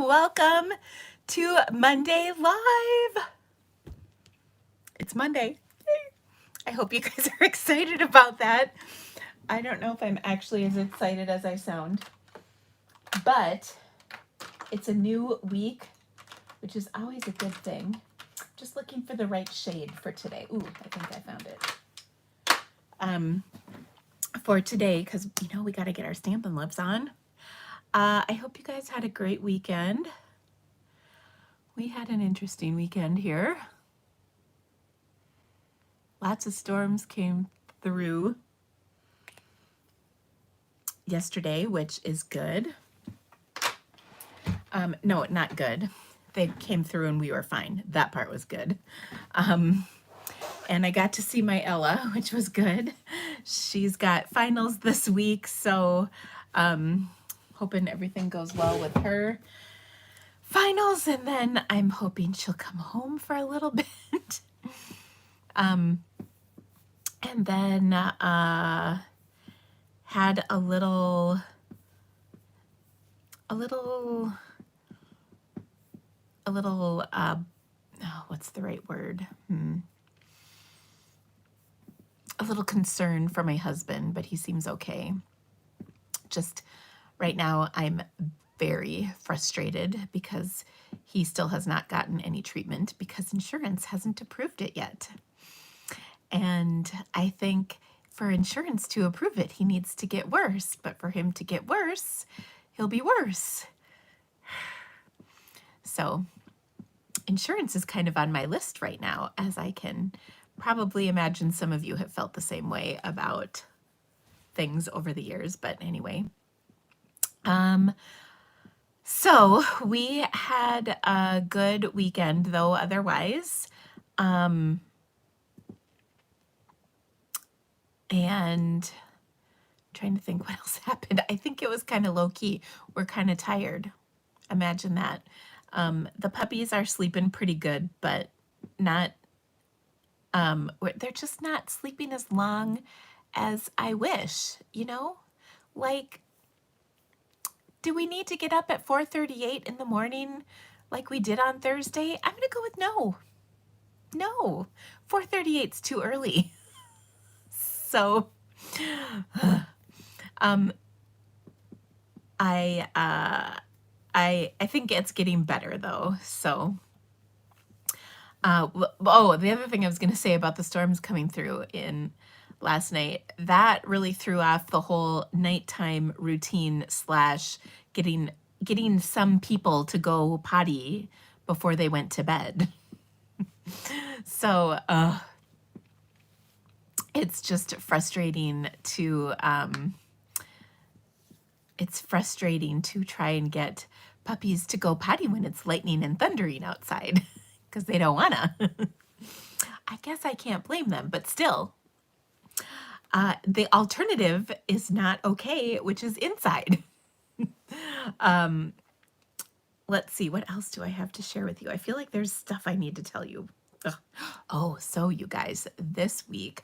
welcome to Monday Live. It's Monday. I hope you guys are excited about that. I don't know if I'm actually as excited as I sound, but it's a new week, which is always a good thing. Just looking for the right shade for today. Ooh, I think I found it. For today, because we got to get our Stampin' Lips on. I hope you guys had a great weekend. We had an interesting weekend here. Lots of storms came through yesterday, which is good. No, not good. They came through and we were fine. That part was good. And I got to see my Ella, which was good. She's got finals this week, so hoping everything goes well with her finals, and then I'm hoping she'll come home for a little bit. And then had a little what's the right word? A little concern for my husband, but he seems okay. Just right now, I'm very frustrated because he still has not gotten any treatment because insurance hasn't approved it yet. And I think for insurance to approve it, he needs to get worse. But for him to get worse, he'll be worse. So insurance is kind of on my list right now, as I can probably imagine some of you have felt the same way about things over the years. But anyway, so we had a good weekend, though otherwise. And trying to think what else happened. I think it was kind of low key. We're kind of tired. Imagine that. The puppies are sleeping pretty good, but not, they're just not sleeping as long as I wish, Like, do we need to get up at 4:38 in the morning like we did on Thursday? I'm going to go with no. No, 4:38's too early. So, I think it's getting better though. So, the other thing I was going to say about the storms coming through in last night, that really threw off the whole nighttime routine / getting some people to go potty before they went to bed. So, it's just frustrating to try and get puppies to go potty when it's lightning and thundering outside because they don't wanna. I guess I can't blame them, but still, the alternative is not okay, which is inside. Let's see, what else do I have to share with you? I feel like there's stuff I need to tell you. Ugh. Oh, so you guys, this week,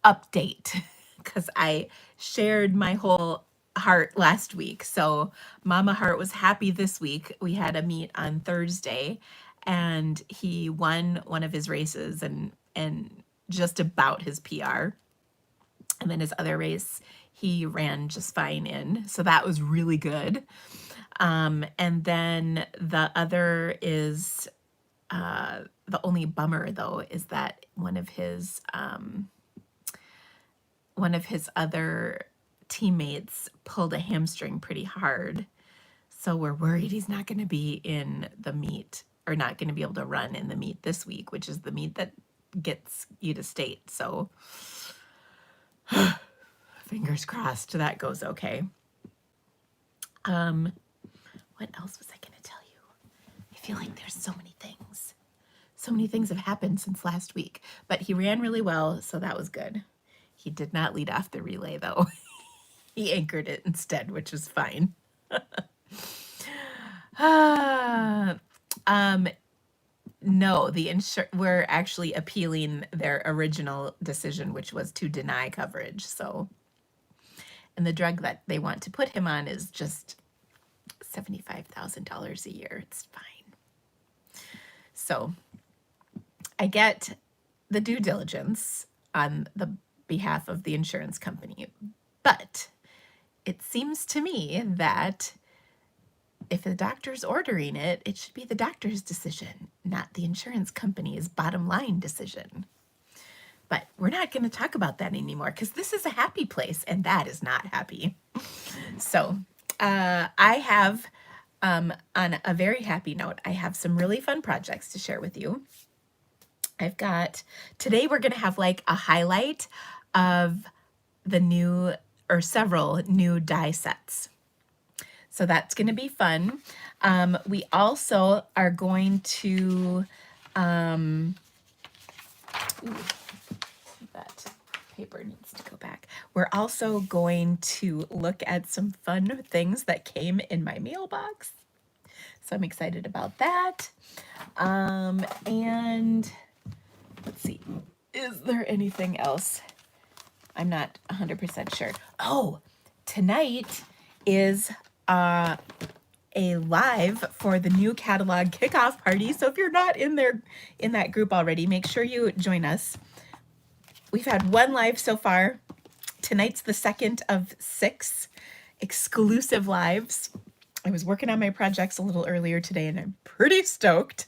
update, because I shared my whole heart last week. So Mama Heart was happy this week. We had a meet on Thursday, and he won one of his races and just about his PR. And then his other race, he ran just fine in. So that was really good. And then the other is, the only bummer though, is that one of his other teammates pulled a hamstring pretty hard. So we're worried he's not going to be in the meet, or not going to be able to run in the meet this week, which is the meet that gets you to state. So fingers crossed that goes okay. What else was I going to tell you? I feel like there's so many things. So many things have happened since last week, but he ran really well, so that was good. He did not lead off the relay though. He anchored it instead, which was fine. No, we're actually appealing their original decision, which was to deny coverage. So, and the drug that they want to put him on is just $75,000 a year. It's fine. So I get the due diligence on the behalf of the insurance company, but it seems to me that if the doctor's ordering it, it should be the doctor's decision, not the insurance company's bottom line decision. But we're not going to talk about that anymore because this is a happy place and that is not happy. So I have, on a very happy note, I have some really fun projects to share with you. I've got, today we're going to have like a highlight of the new, or several new die sets. So that's going to be fun. We also are going to, that paper needs to go back. We're also going to look at some fun things that came in my mailbox. So I'm excited about that. And let's see, is there anything else? I'm not 100% sure. Oh, tonight is a live for the new catalog kickoff party. So if you're not in that group already, make sure you join us. We've had one live so far. Tonight's the second of 6 exclusive lives. I was working on my projects a little earlier today and I'm pretty stoked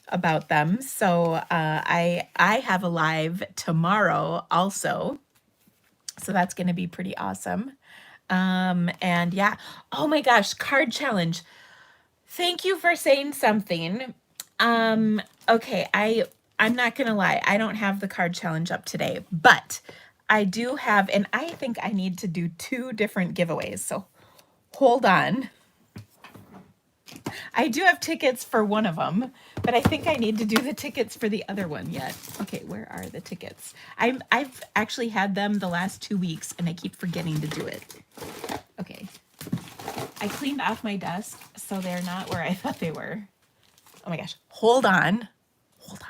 about them. So I have a live tomorrow also. So that's going to be pretty awesome. And yeah, oh my gosh, card challenge. Thank you for saying something. Okay, I'm not gonna lie, I don't have the card challenge up today, but I do have, and I think I need to do 2 different giveaways, so hold on. I do have tickets for one of them, but I think I need to do the tickets for the other one yet. Okay, where are the tickets? I've actually had them the last 2 weeks and I keep forgetting to do it. Okay. I cleaned off my desk, so they're not where I thought they were. Oh my gosh, hold on. Hold on.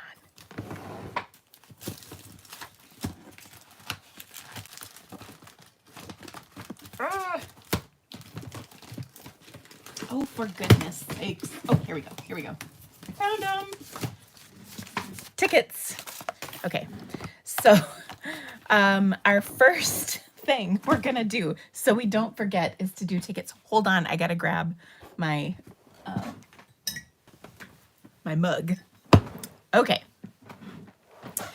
Ah. Oh, for goodness sakes. Oh, here we go. Here we go. I found them. Tickets. Okay. So, our first thing we're going to do, so we don't forget, is to do tickets. Hold on. I got to grab my, my mug. Okay. All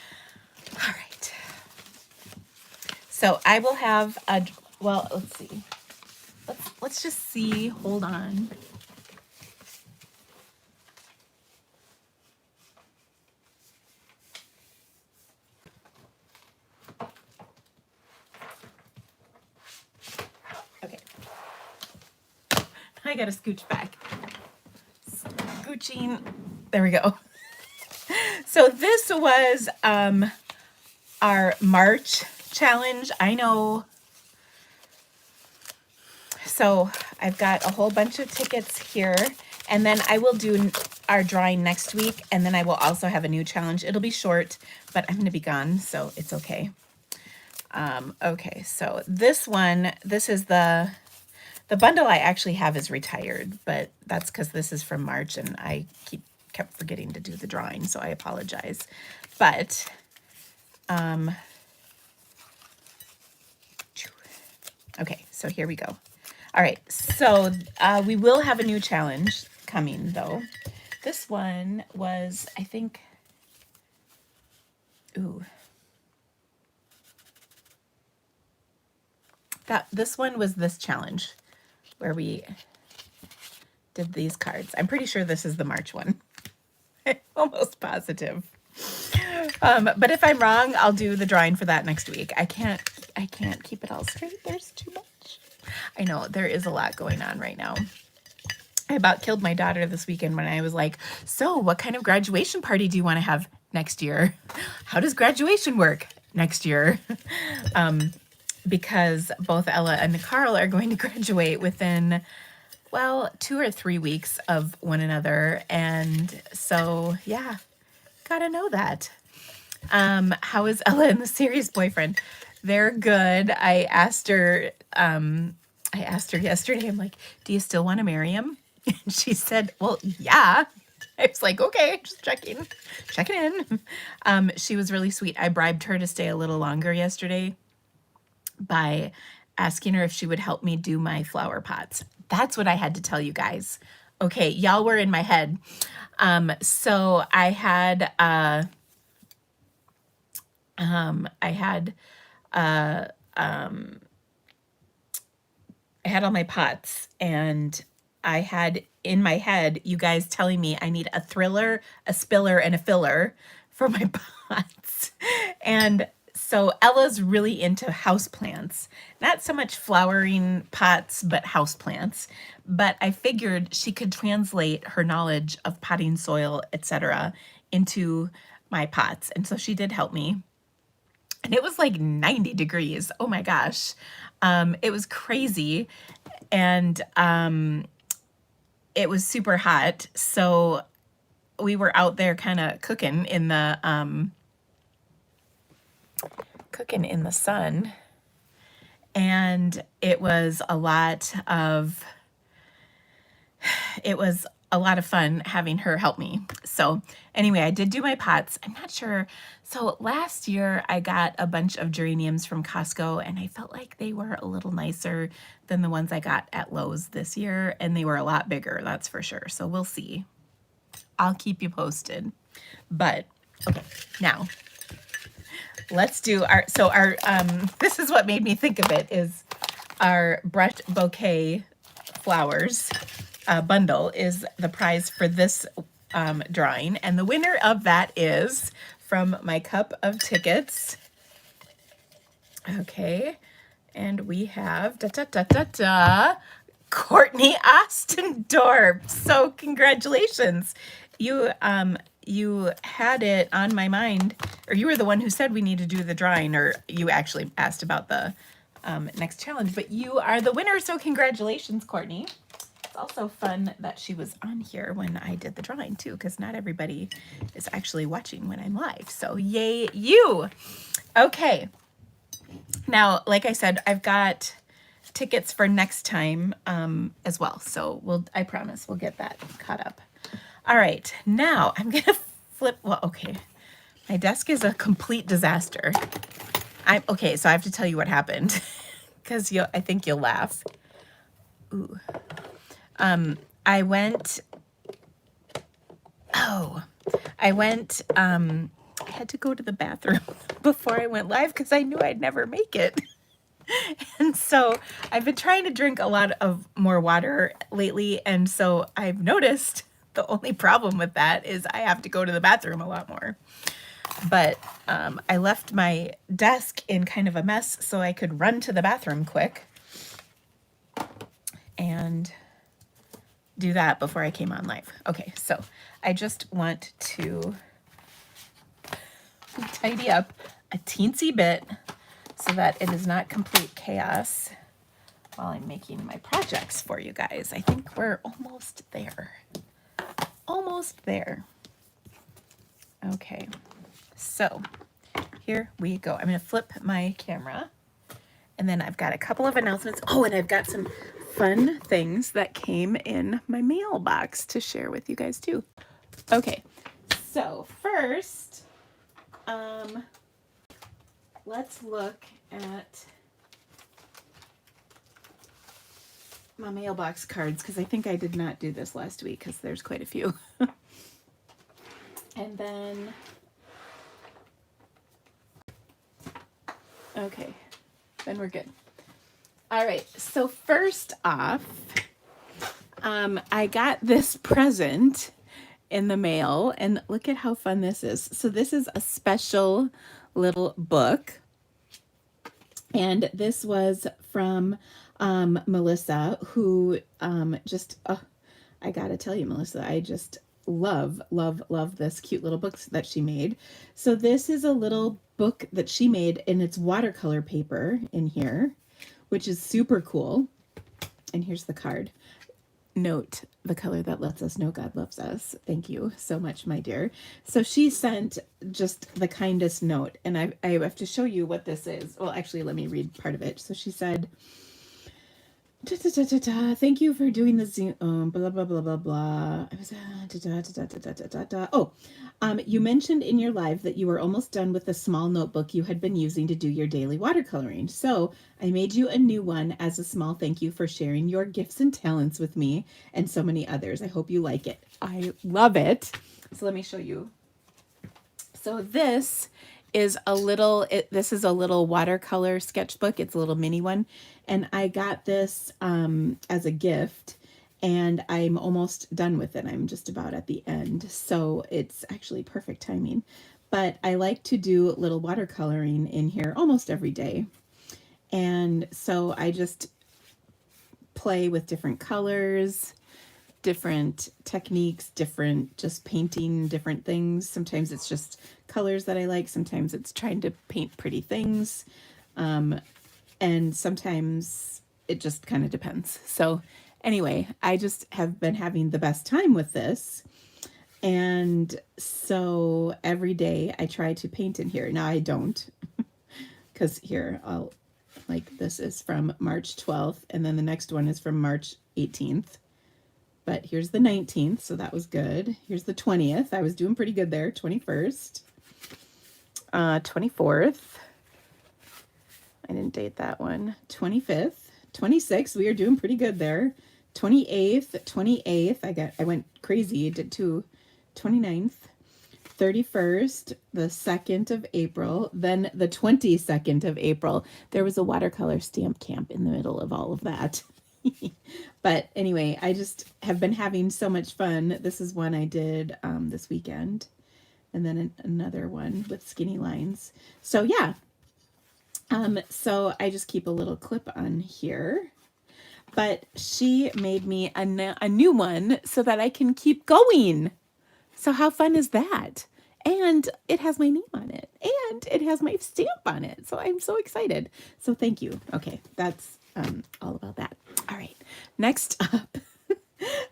right. So I will have a, well, let's see. Let's just see. Hold on. Okay. I gotta scooch back. Scooching. There we go. So this was our March challenge. I know. So I've got a whole bunch of tickets here, and then I will do our drawing next week, and then I will also have a new challenge. It'll be short, but I'm going to be gone, so it's okay. Okay, so this one, this is the bundle I actually have is retired, but that's because this is from March, and I kept forgetting to do the drawing, so I apologize. But okay, so here we go. All right, so we will have a new challenge coming, though. This one was, I think, this one was this challenge where we did these cards. I'm pretty sure this is the March one. I'm almost positive. But if I'm wrong, I'll do the drawing for that next week. I can't keep it all straight. There's too much. I know there is a lot going on right now. I about killed my daughter this weekend when I was like, so what kind of graduation party do you want to have next year? How does graduation work next year? Because both Ella and Carl are going to graduate within, well, 2 or 3 weeks of one another. And so, yeah, gotta know that. How is Ella and the serious boyfriend? They're good. I asked her I asked her yesterday, I'm like, do you still want to marry him? And she said, well, yeah. I was like, okay, just checking in. She was really sweet. I bribed her to stay a little longer yesterday by asking her if she would help me do my flower pots. That's what I had to tell you guys. Okay, y'all were in my head. So I had I had all my pots, and I had in my head you guys telling me I need a thriller, a spiller, and a filler for my pots. And so Ella's really into houseplants. Not so much flowering pots, but houseplants. But I figured she could translate her knowledge of potting soil, etc., into my pots. And so she did help me. And it was like 90 degrees. Oh my gosh. It was crazy. And it was super hot. So we were out there kind of cooking in the sun. And it was a lot of fun having her help me. So anyway, I did do my pots. I'm not sure. So last year I got a bunch of geraniums from Costco, and I felt like they were a little nicer than the ones I got at Lowe's this year. And they were a lot bigger, that's for sure. So we'll see. I'll keep you posted. But okay, now let's do this is what made me think of it, is our brushed bouquet flowers bundle is the prize for this drawing. And the winner of that is from my cup of tickets. Okay. And we have Courtney Ostendorf. So congratulations. You had it on my mind, or you were the one who said we need to do the drawing, or you actually asked about the next challenge, but you are the winner. So congratulations, Courtney. It's also fun that she was on here when I did the drawing too, because not everybody is actually watching when I'm live. So yay you. Okay. Now, like I said, I've got tickets for next time as well. So I promise we'll get that caught up. All right, now I'm gonna flip. Well, okay, my desk is a complete disaster. Okay, so I have to tell you what happened because I think you'll laugh. Ooh. I had to go to the bathroom before I went live because I knew I'd never make it. And so I've been trying to drink a lot of more water lately. And so I've noticed the only problem with that is I have to go to the bathroom a lot more. But I left my desk in kind of a mess so I could run to the bathroom quick and do that before I came on live. Okay, so I just want to tidy up a teensy bit so that it is not complete chaos while I'm making my projects for you guys. I think we're almost there. Almost there. Okay, so here we go. I'm going to flip my camera, and then I've got a couple of announcements. Oh, and I've got some fun things that came in my mailbox to share with you guys too. Okay, so first, let's look at my mailbox cards, because I think I did not do this last week because there's quite a few. And then, okay, then we're good. All right, so first off, I got this present in the mail, and look at how fun this is. So this is a special little book, and this was from Melissa, who I gotta tell you, Melissa, I just love this cute little book that she made. So this is a little book that she made, and it's watercolor paper in here, which is super cool. And here's the card. Note, the color that lets us know God loves us. Thank you so much, my dear. So she sent just the kindest note, and I have to show you what this is. Well, actually, let me read part of it. So she said, Thank you for doing the Zoom. Blah blah blah blah blah. I was you mentioned in your live that you were almost done with the small notebook you had been using to do your daily watercoloring. So I made you a new one as a small thank you for sharing your gifts and talents with me and so many others. I hope you like it. I love it. So let me show you. So this is a little watercolor sketchbook. It's a little mini one. And I got this as a gift, and I'm almost done with it. I'm just about at the end. So it's actually perfect timing. But I like to do little watercoloring in here almost every day. And so I just play with different colors, different techniques, different just painting different things. Sometimes it's just colors that I like. Sometimes it's trying to paint pretty things. And sometimes it just kind of depends. So anyway, I just have been having the best time with this. And so every day I try to paint in here. Now I don't, because here I'll, like, this is from March 12th, and then the next one is from March 18th. But here's the 19th, so that was good. Here's the 20th. I was doing pretty good there. 21st. 24th. I didn't date that one. 25th. 26th. We are doing pretty good there. 28th. I went crazy. Did two. 29th. 31st, the 2nd of April, then the 22nd of April. There was a watercolor stamp camp in the middle of all of that. But anyway, I just have been having so much fun. This is one I did this weekend, and then another one with skinny lines. So yeah, so I just keep a little clip on here. But she made me a new one so that I can keep going. So how fun is that? And it has my name on it, and it has my stamp on it. So I'm so excited. So thank you. Okay, that's all about that. All right, next up,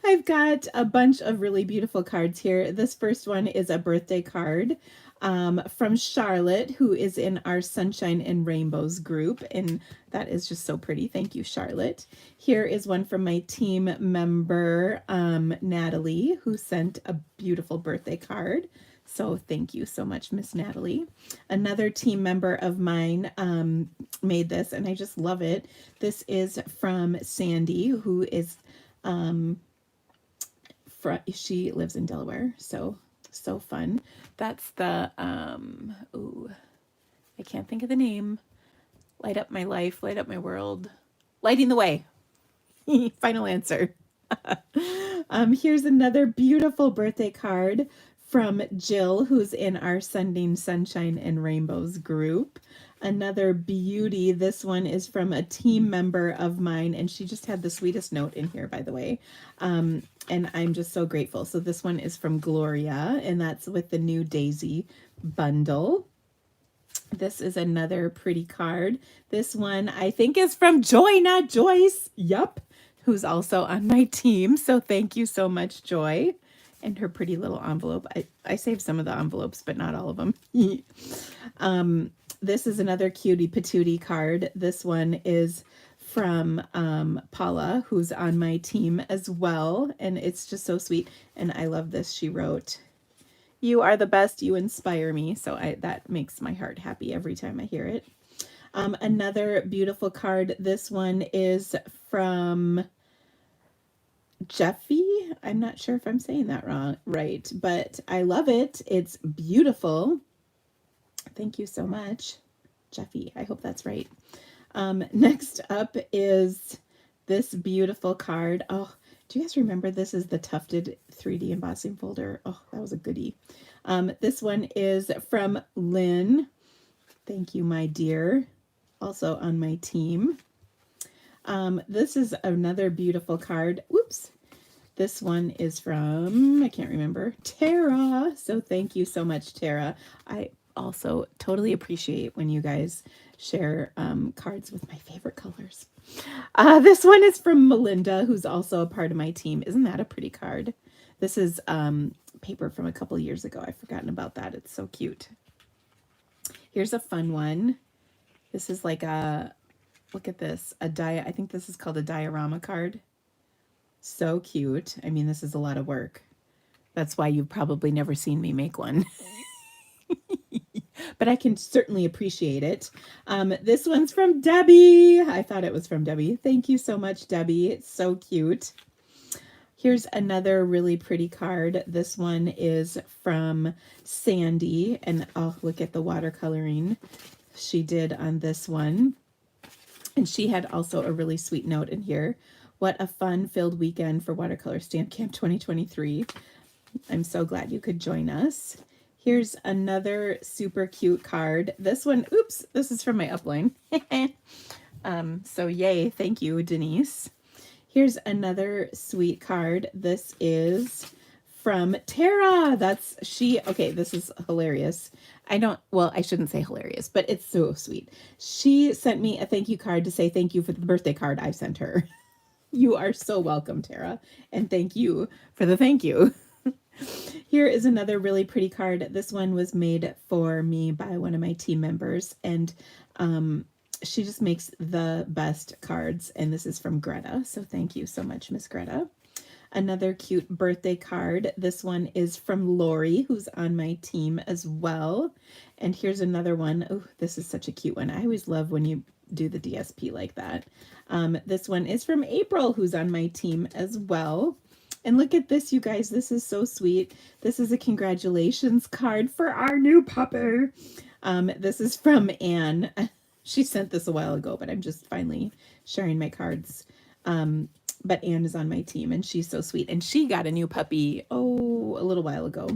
I've got a bunch of really beautiful cards here. This first one is a birthday card from Charlotte, who is in our Sunshine and Rainbows group. And that is just so pretty. Thank you, Charlotte. Here is one from my team member, Natalie, who sent a beautiful birthday card. So thank you so much, Miss Natalie. Another team member of mine made this, and I just love it. This is from Sandy, who is she lives in Delaware. So fun. That's the ooh, I can't think of the name. Light up my life, light up my world. Lighting the way. Final answer. Here's another beautiful birthday card from Jill, who's in our Sending Sunshine and Rainbows group. Another beauty. This one is from a team member of mine, and she just had the sweetest note in here, by the way. And I'm just so grateful. So this one is from Gloria, and that's with the new Daisy bundle. This is another pretty card. This one I think is from Joy, not Joyce. Yup. Who's also on my team. So thank you so much, Joy. And her pretty little envelope. I saved some of the envelopes, but not all of them. This is another cutie patootie card. This one is from Paula, who's on my team as well. And it's just so sweet. And I love this. She wrote, "You are the best. You inspire me." So that makes my heart happy every time I hear it. Another beautiful card. This one is from Jeffy. I'm not sure if I'm saying that right, but I love it. It's beautiful. Thank you so much, Jeffy. I hope that's right. Next up is this beautiful card. Oh, do you guys remember this is the tufted 3D embossing folder? Oh, that was a goodie. This one is from Lynn. Thank you, my dear. Also on my team. This is another beautiful card. Whoops. This one is from, I can't remember, Tara. So thank you so much, Tara. I also totally appreciate when you guys share cards with my favorite colors. This one is from Melinda, who's also a part of my team. Isn't that a pretty card? This is paper from a couple years ago. I've forgotten about that. It's so cute. Here's a fun one. This is like a look at this. I think this is called a diorama card. So cute. I mean, this is a lot of work. That's why you've probably never seen me make one. But I can certainly appreciate it. This one's from Debbie. I thought it was from Debbie. Thank you so much, Debbie. It's so cute. Here's another really pretty card. This one is from Sandy, and oh, look at the watercoloring she did on this one. And she had also a really sweet note in here. What a fun-filled weekend for Watercolor Stamp Camp 2023. I'm so glad you could join us. Here's another super cute card. This one, oops, this is from my upline. So yay, thank you, Denise. Here's another sweet card. This is from Tara. Okay, this is hilarious. I shouldn't say hilarious, but it's so sweet. She sent me a thank you card to say thank you for the birthday card I sent her. You are so welcome, Tara, and thank you for the thank you. Here is another really pretty card. This one was made for me by one of my team members, and she just makes the best cards, and this is from Greta, so thank you so much, Miss Greta. Another cute birthday card. This one is from Lori, who's on my team as well. And here's another one. Oh, this is such a cute one. I always love when you do the DSP like that. This one is from April, who's on my team as well. And look at this, you guys. This is so sweet. This is a congratulations card for our new puppy. This is from Anne. She sent this a while ago, but I'm just finally sharing my cards. But Anne is on my team, and she's so sweet. And she got a new puppy, a little while ago.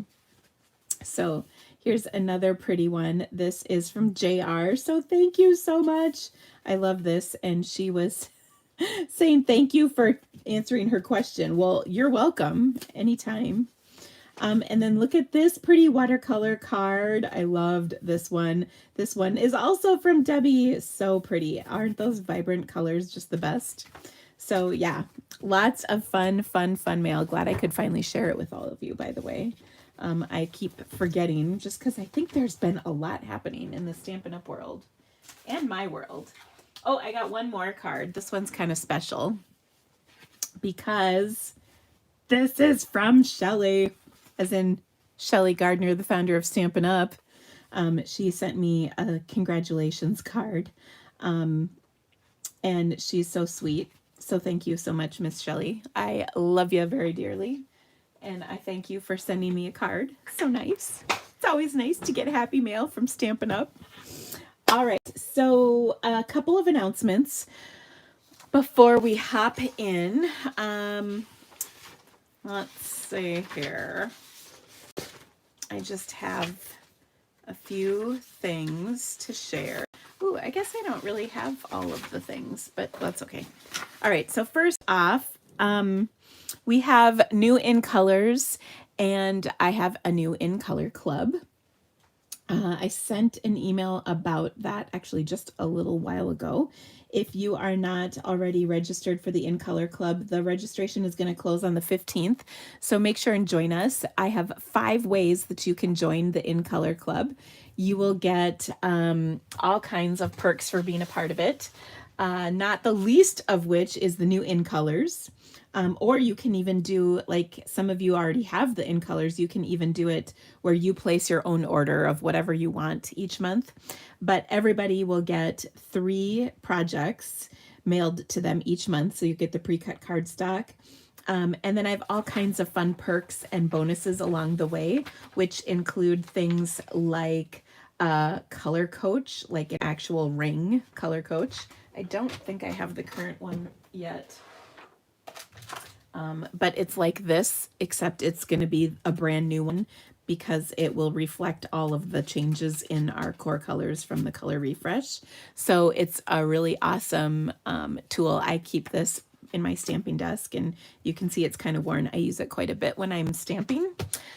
So here's another pretty one. This is from JR. So thank you so much. I love this. And she was saying thank you for answering her question. Well, you're welcome anytime. And then look at this pretty watercolor card. I loved this one. This one is also from Debbie. So pretty. Aren't those vibrant colors just the best? So yeah, lots of fun mail. Glad I could finally share it with all of you, by the way. I keep forgetting just because I think there's been a lot happening in the Stampin' Up! World and my world. Oh, I got one more card. This one's kind of special because this is from Shelly, as in Shelly Gardner, the founder of Stampin' Up! She sent me a congratulations card, and she's so sweet. So thank you so much, Miss Shelley. I love you very dearly. And I thank you for sending me a card. So nice. It's always nice to get happy mail from Stampin' Up! All right. So a couple of announcements before we hop in. Let's see here. I just have a few things to share. Ooh, I guess I don't really have all of the things, but that's okay. All right, so first off, we have new in colors, and I have a new in color club. I sent an email about that actually just a little while ago. If you are not already registered for the In Color Club, the registration is going to close on the 15th. So make sure and join us. I have 5 ways that you can join the In Color Club. You will get all kinds of perks for being a part of it, not the least of which is the new In Colors. Or you can even do, like some of you already have the In Colors, you can even do it where you place your own order of whatever you want each month. But everybody will get 3 projects mailed to them each month. So you get the pre-cut cardstock. And then I have all kinds of fun perks and bonuses along the way, which include things like a color coach, like an actual ring color coach. I don't think I have the current one yet. But it's like this, except it's going to be a brand new one because it will reflect all of the changes in our core colors from the color refresh. So it's a really awesome tool. I keep this in my stamping desk, and you can see it's kind of worn. I use it quite a bit when I'm stamping.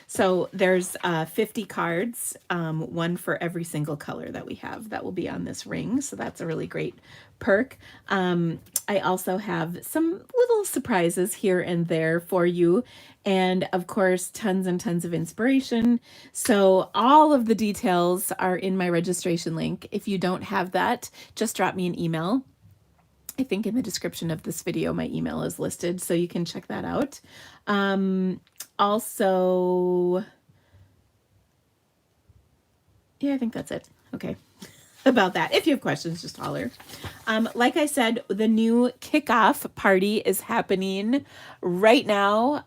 So there's 50 cards, one for every single color that we have that will be on this ring. So that's a really great perk. I also have some little surprises here and there for you. And of course, tons and tons of inspiration. So all of the details are in my registration link. If you don't have that, just drop me an email I think in the description of this video, my email is listed, so you can check that out. Also, yeah, I think that's it. Okay. About that. If you have questions, just holler. Like I said, the new kickoff party is happening right now.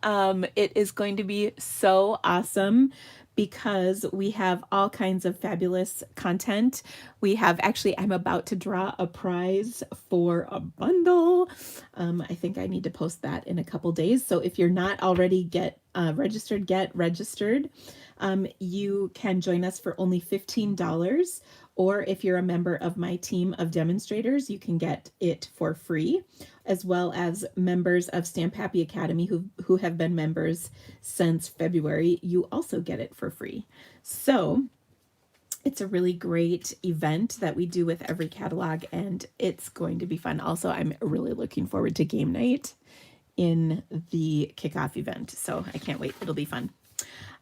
It is going to be so awesome because we have all kinds of fabulous content. We have actually, I'm about to draw a prize for a bundle. I think I need to post that in a couple days. So if you're not already registered, get registered. You can join us for only $15. Or if you're a member of my team of demonstrators, you can get it for free, as well as members of Stamp Happy Academy who have been members since February. You also get it for free. So it's a really great event that we do with every catalog, and it's going to be fun. Also, I'm really looking forward to game night in the kickoff event. So I can't wait. It'll be fun.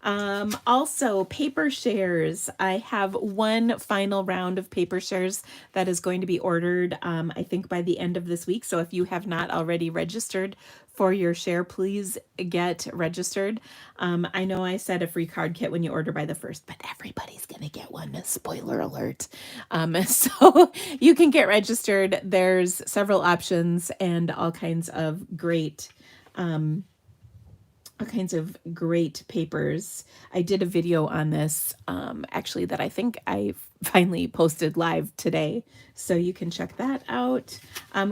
Also, paper shares. I have one final round of paper shares that is going to be ordered, I think by the end of this week. So if you have not already registered for your share, please get registered. I know I said a free card kit when you order by the 1st, but everybody's going to get one. Spoiler alert. So you can get registered. There's several options and all kinds of great papers. I did a video on this actually that I think I finally posted live today, so you can check that out.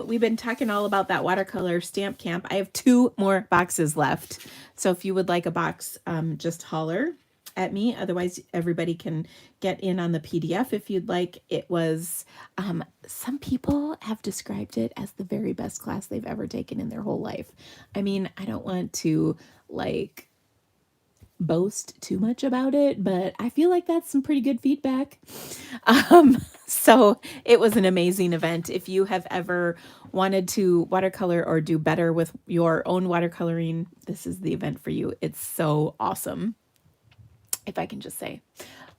We've been talking all about that watercolor stamp camp. I have 2 more boxes left, so if you would like a box, just holler at me. Otherwise, everybody can get in on the PDF if you'd like. It was, some people have described it as the very best class they've ever taken in their whole life. I mean, I don't want to boast too much about it, but I feel like that's some pretty good feedback. So it was an amazing event. If you have ever wanted to watercolor or do better with your own watercoloring, this is the event for you. It's so awesome, if I can just say.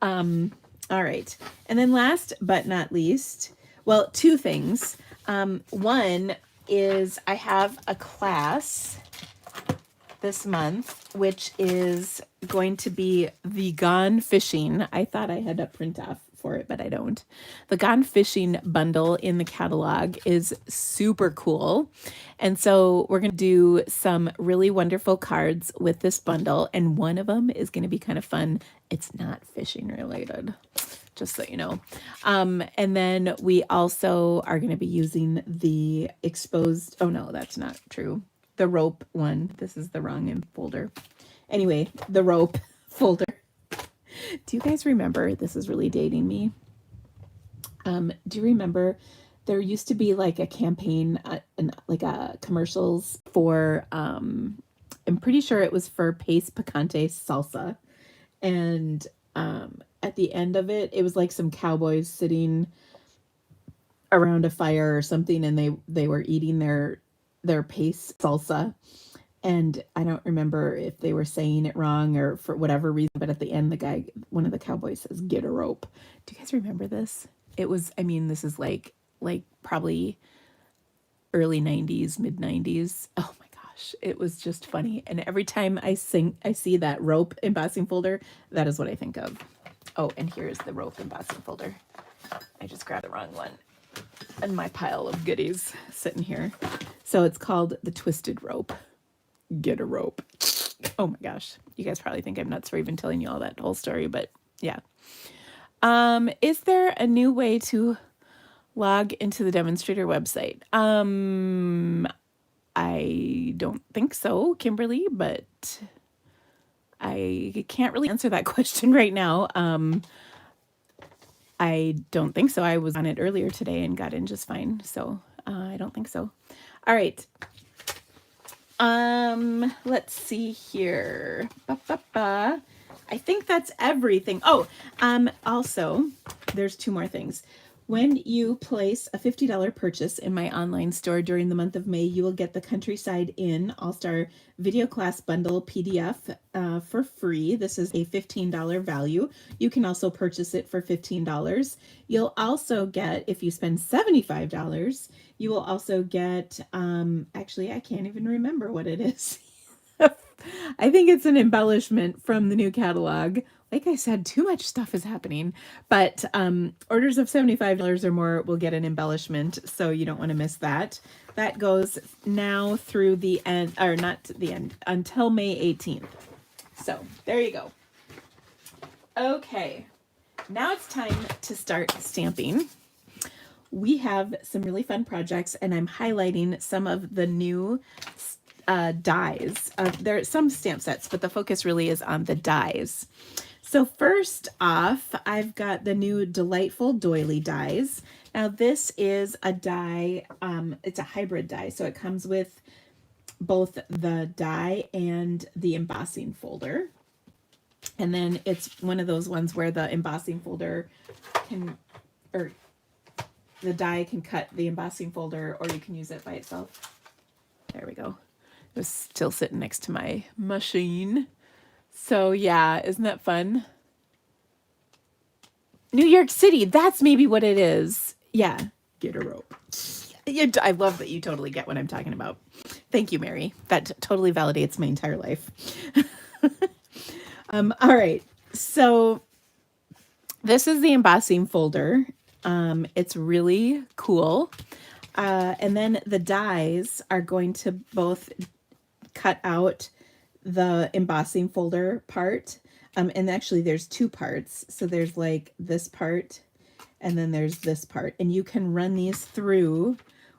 All right. And then last but not least, well, 2 things. One is I have a class this month, which is going to be the Gone Fishing. I thought I had a print off for it, but I don't. The Gone Fishing bundle in the catalog is super cool. And so we're going to do some really wonderful cards with this bundle. And one of them is going to be kind of fun. It's not fishing related, just so you know. And then we also are going to be using the exposed, oh no, that's not true. The rope one. This is the wrong folder. Anyway, the rope folder. Do you guys remember? This is really dating me. Do you remember there used to be like a campaign, like a commercials for, I'm pretty sure it was for Pace Picante Salsa. And at the end of it, it was like some cowboys sitting around a fire or something, and they were eating their pace salsa, and I don't remember if they were saying it wrong or for whatever reason, but at the end, one of the cowboys says, "Get a rope." Do you guys remember this? It was, I mean, this is like probably early 90s, mid 90s. Oh my gosh, it was just funny. And every time I see that rope embossing folder, that is what I think of. Oh, and here's the rope embossing folder. I just grabbed the wrong one in my pile of goodies sitting here. So it's called the Twisted Rope. Get a rope. Oh my gosh. You guys probably think I'm nuts for even telling you all that whole story, but yeah. Is there a new way to log into the demonstrator website? I don't think so, Kimberly, but I can't really answer that question right now. I don't think so. I was on it earlier today and got in just fine. So I don't think so. All right. Let's see here. I think that's everything. Oh, also, there's 2 more things. When you place a $50 purchase in my online store during the month of May, you will get the Countryside Inn All-Star Video Class Bundle PDF for free. This is a $15 value. You can also purchase it for $15. You'll also get, if you spend $75, you will also get, actually, I can't even remember what it is. I think it's an embellishment from the new catalog. Like I said, too much stuff is happening, but orders of $75 or more will get an embellishment, so you don't want to miss that. That goes now through the end, or not the end, until May 18th. So there you go. Okay, now it's time to start stamping. We have some really fun projects, and I'm highlighting some of the new dies. There are some stamp sets, but the focus really is on the dies. So first off, I've got the new Delightful Doily dies. Now this is a die, it's a hybrid die, so it comes with both the die and the embossing folder. And then it's one of those ones where the embossing folder can, or the die can cut the embossing folder, or you can use it by itself. There we go. It was still sitting next to my machine. So yeah, isn't that fun? New York City, that's maybe what it is. Yeah, get a rope. I love that you totally get what I'm talking about. Thank you, Mary. That totally validates my entire life. All right, so this is the embossing folder. It's really cool. And then the dies are going to both cut out the embossing folder part. And actually there's two parts. So there's like this part and then there's this part. And you can run these through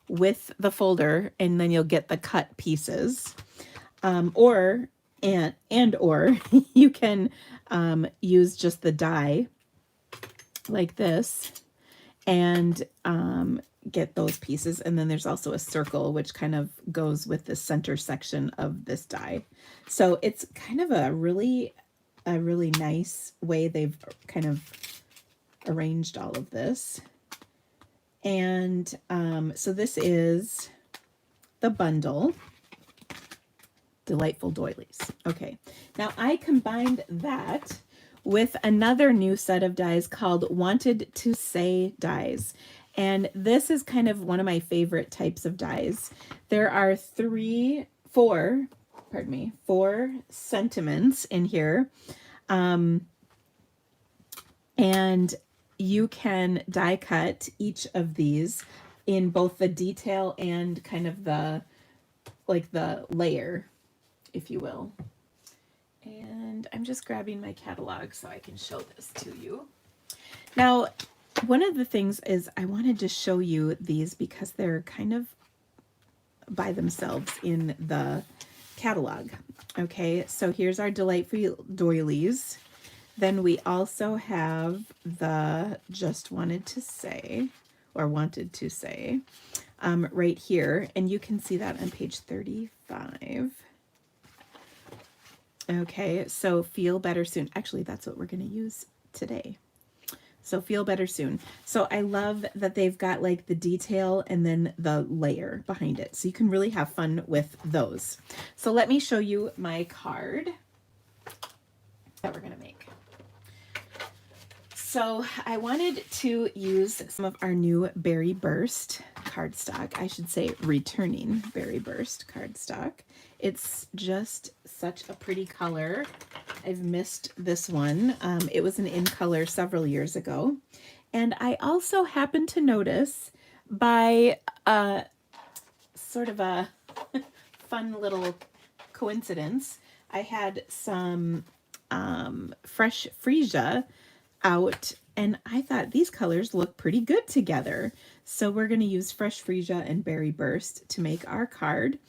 with the folder and then you'll get the cut pieces. Or you can use just the die like this and get those pieces. And then there's also a circle which kind of goes with the center section of this die. So it's kind of a really nice way they've kind of arranged all of this. And so this is the bundle, Delightful Doilies. Okay, now I combined that with another new set of dies called Wanted to Say dies. And this is kind of one of my favorite types of dies. There are four sentiments in here. And you can die cut each of these in both the detail and kind of the layer, if you will. And I'm just grabbing my catalog so I can show this to you. Now, one of the things is I wanted to show you these because they're kind of by themselves in the catalog. Okay, so here's our Delightful Doilies. Then we also have the Just Wanted to Say, or Wanted to Say, right here. And you can see that on page 35. Okay, so Feel Better Soon. Actually, that's what we're going to use today. So Feel Better Soon. So I love that they've got like the detail and then the layer behind it. So you can really have fun with those. So let me show you my card that we're going to make. So I wanted to use some of our new Berry Burst cardstock. I should say returning Berry Burst cardstock. It's just such a pretty color. I've missed this one. It was an in color several years ago. And I also happened to notice by sort of a fun little coincidence, I had some fresh freesia out and I thought these colors look pretty good together. So we're going to use fresh freesia and Berry Burst to make our card.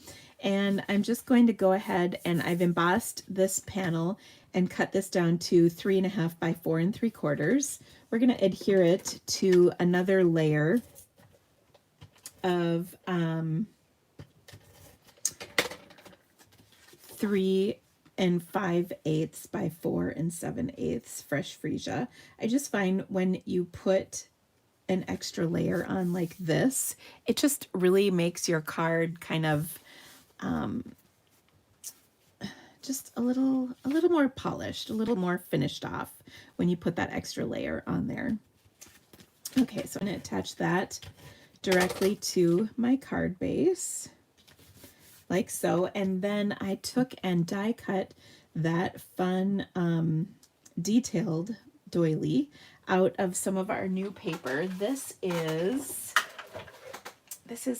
And I'm just going to go ahead and I've embossed this panel and cut this down to 3.5 by 4 3/4. We're going to adhere it to another layer of 3 5/8 by 4 7/8 fresh freesia. I just find when you put an extra layer on like this, it just really makes your card kind of just a little more polished, a little more finished off when you put that extra layer on there. Okay, so I'm going to attach that directly to my card base, like so. And then I took and die cut that fun detailed doily out of some of our new paper. This is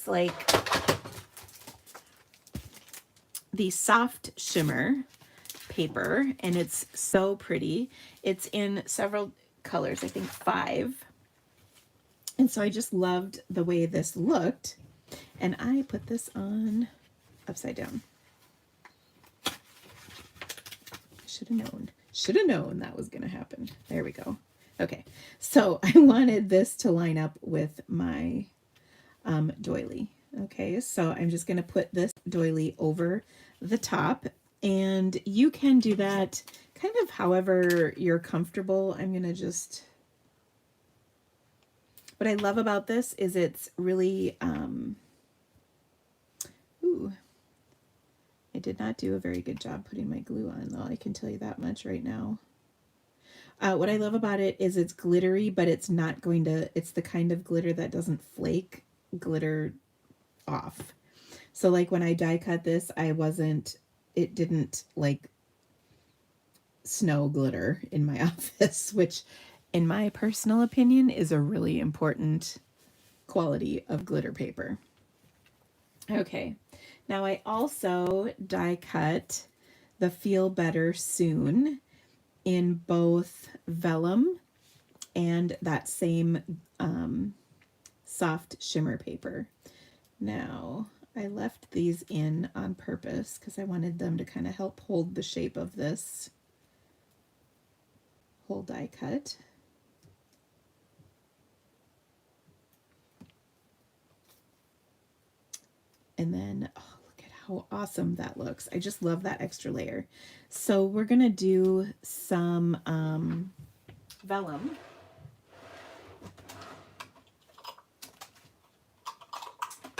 like the soft shimmer paper, and it's so pretty. It's in several colors, I think 5. And so I just loved the way this looked, and I put this on upside down. Should have known that was going to happen. There we go. Okay, so I wanted this to line up with my doily. Okay, so I'm just going to put this doily over the top, and you can do that kind of however you're comfortable. I'm going to just, what I love about this is it's really, ooh, I did not do a very good job putting my glue on, though. I can tell you that much right now. What I love about it is it's glittery, but it's not going to, it's the kind of glitter that doesn't flake glitter off. So like when I die cut this, it didn't like snow glitter in my office, which in my personal opinion is a really important quality of glitter paper. Okay, now I also die cut the Feel Better Soon in both vellum and that same soft shimmer paper. Now, I left these in on purpose because I wanted them to kind of help hold the shape of this whole die cut. And then, oh, look at how awesome that looks. I just love that extra layer. So we're going to do some vellum.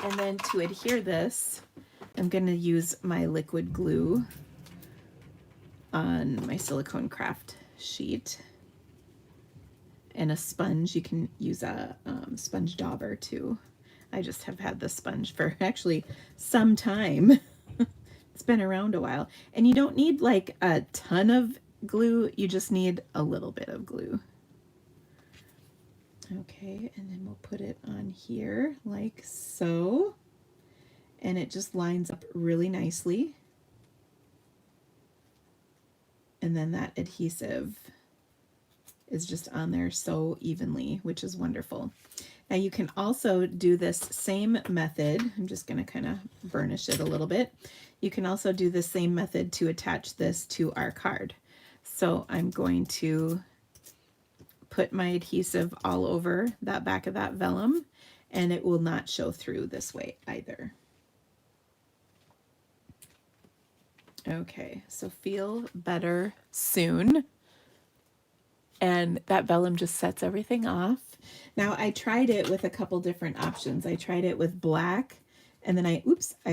And then to adhere this, I'm going to use my liquid glue on my silicone craft sheet and a sponge. You can use a sponge dauber too. I just have had this sponge for actually some time. It's been around a while. And you don't need like a ton of glue. You just need a little bit of glue. Okay, and then we'll put it on here like so. And it just lines up really nicely. And then that adhesive is just on there so evenly, which is wonderful. Now you can also do this same method. I'm just going to kind of burnish it a little bit. You can also do the same method to attach this to our card. So I'm going to put my adhesive all over that back of that vellum, and it will not show through this way either. Okay, so Feel Better Soon. And that vellum just sets everything off. Now I tried it with a couple different options. I tried it with black, and then I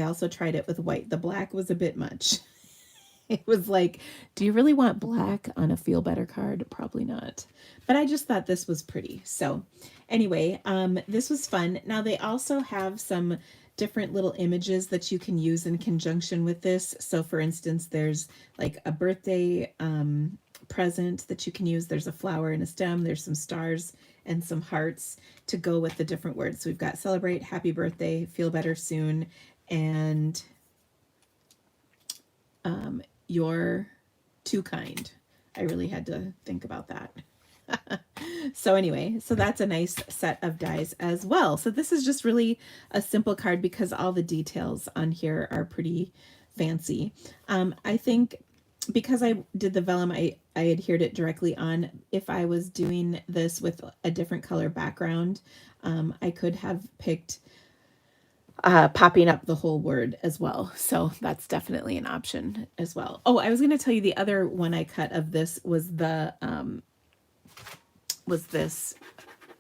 also tried it with white. The black was a bit much. It was like, do you really want black on a Feel Better card? Probably not. But I just thought this was pretty. So anyway, this was fun. Now they also have some different little images that you can use in conjunction with this. So for instance, there's like a birthday present that you can use. There's a flower and a stem. There's some stars and some hearts to go with the different words. So we've got celebrate, happy birthday, feel better soon, and you're too kind. I really had to think about that. So anyway, so that's a nice set of dies as well. So this is just really a simple card because all the details on here are pretty fancy. I think because I did the vellum, I adhered it directly on. If I was doing this with a different color background, I could have picked popping up the whole word as well. So that's definitely an option as well. Oh, I was going to tell you the other one I cut of this was the was this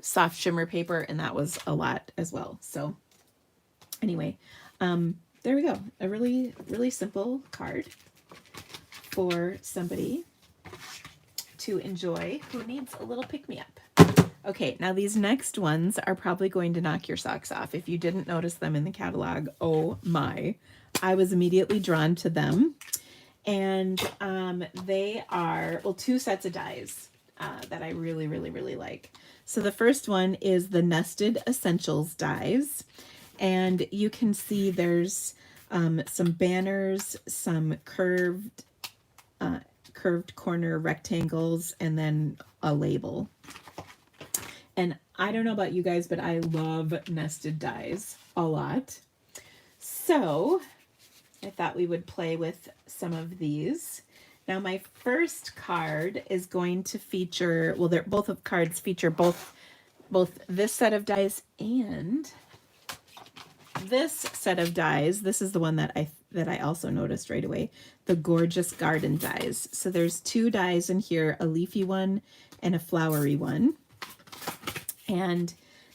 soft shimmer paper, and that was a lot as well. So anyway, there we go. A really, really simple card for somebody to enjoy who needs a little pick-me-up. Okay, now these next ones are probably going to knock your socks off. If you didn't notice them in the catalog, oh my. I was immediately drawn to them. And they are, well, two sets of dies that I really, really, really like. So the first one is the Nested Essentials dies. And you can see there's some banners, some curved corner rectangles, and then a label. And I don't know about you guys, but I love nested dies a lot. So I thought we would play with some of these. Now my first card is going to feature, well, they're both of cards feature both this set of dies and this set of dies. This is the one that I also noticed right away, the Gorgeous Garden dies. So there's two dies in here, a leafy one and a flowery one. And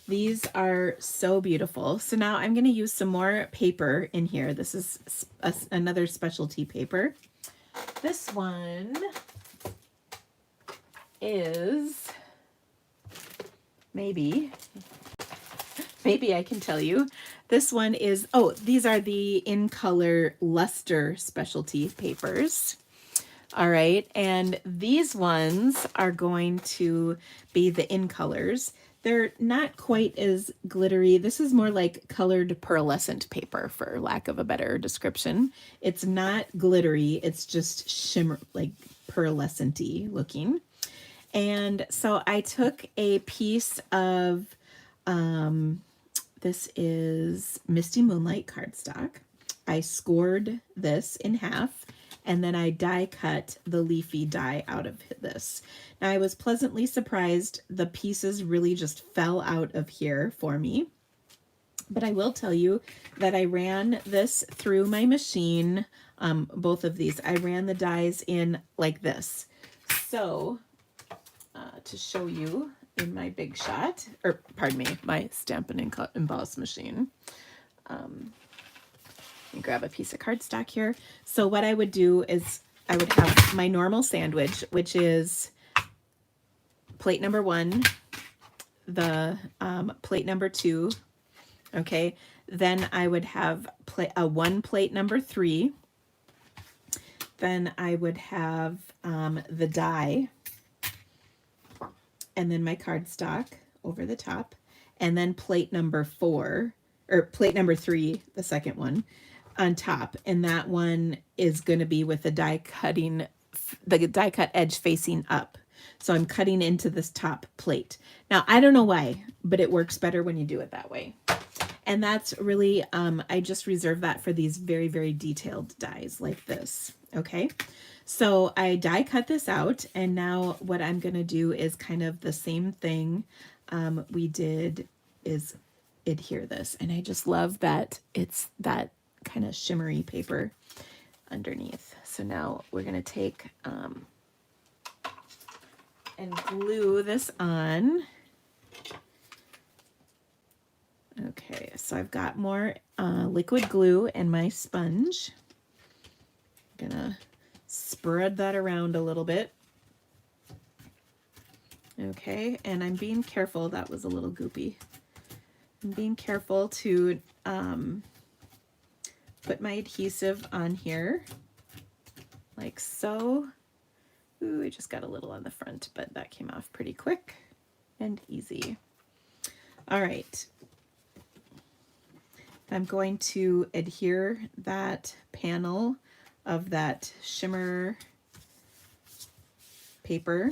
these are so beautiful. So now I'm going to use some more paper in here. This is another specialty paper. This one is maybe I can tell you. This one is, oh, these are the In Color Luster specialty papers. All right, and these ones are going to be the In Colors. They're not quite as glittery. This is more like colored pearlescent paper, for lack of a better description. It's not glittery, it's just shimmer, like pearlescent-y looking. And so I took a piece of, this is Misty Moonlight cardstock. I scored this in half, and then I die cut the leafy die out of this. Now I was pleasantly surprised. The pieces really just fell out of here for me. But I will tell you that I ran this through my machine, both of these. I ran the dies in like this. So to show you in my Big Shot, or pardon me, my Stampin' and Emboss machine. Grab a piece of cardstock here. So what I would do is I would have my normal sandwich, which is plate number 1, the plate number 2. Okay, then I would have one plate number 3. Then I would have the die, and then my cardstock over the top, and then plate number 4, or plate number 3, the second one, on top. And that one is going to be with the die cut edge facing up. So I'm cutting into this top plate. Now, I don't know why, but it works better when you do it that way. And that's really, I just reserve that for these very, very detailed dies like this. Okay. So I die cut this out, and now what I'm going to do is kind of the same thing we did, is adhere this. And I just love that it's that kind of shimmery paper underneath. So now we're going to take and glue this on. Okay, so I've got more liquid glue and my sponge. I'm gonna spread that around a little bit. Okay, and I'm being careful. That was a little goopy. I'm being careful to put my adhesive on here, like so. Ooh, I just got a little on the front, but that came off pretty quick and easy. All right. I'm going to adhere that panel of that shimmer paper,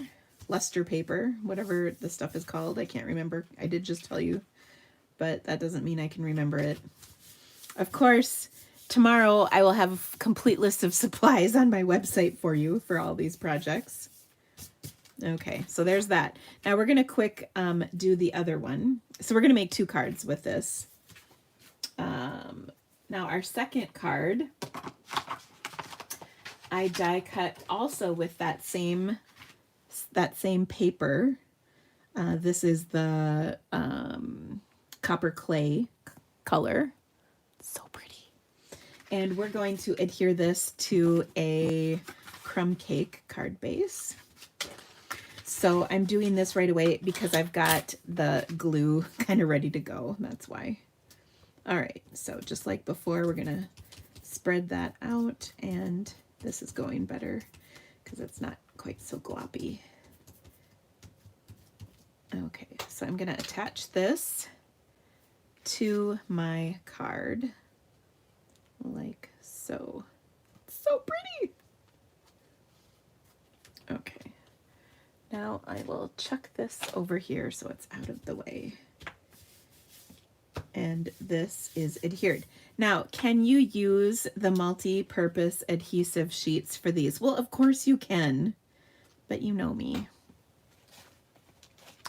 luster paper, whatever the stuff is called. I can't remember. I did just tell you, but that doesn't mean I can remember it. Of course, tomorrow I will have a complete list of supplies on my website for you for all these projects. Okay, so there's that. Now we're going to quick do the other one. So we're going to make 2 cards with this. Now our second card, I die cut also with that same paper. This is the copper clay color. So pretty. And we're going to adhere this to a crumb cake card base. So I'm doing this right away because I've got the glue kind of ready to go. That's why. All right, so just like before, we're gonna spread that out, and this is going better because it's not quite so gloppy. Okay, so I'm gonna attach this to my card like so. So pretty. Okay, now I will chuck this over here so it's out of the way. And this is adhered. Now, can you use the multi-purpose adhesive sheets for these? Well, of course you can, but you know me.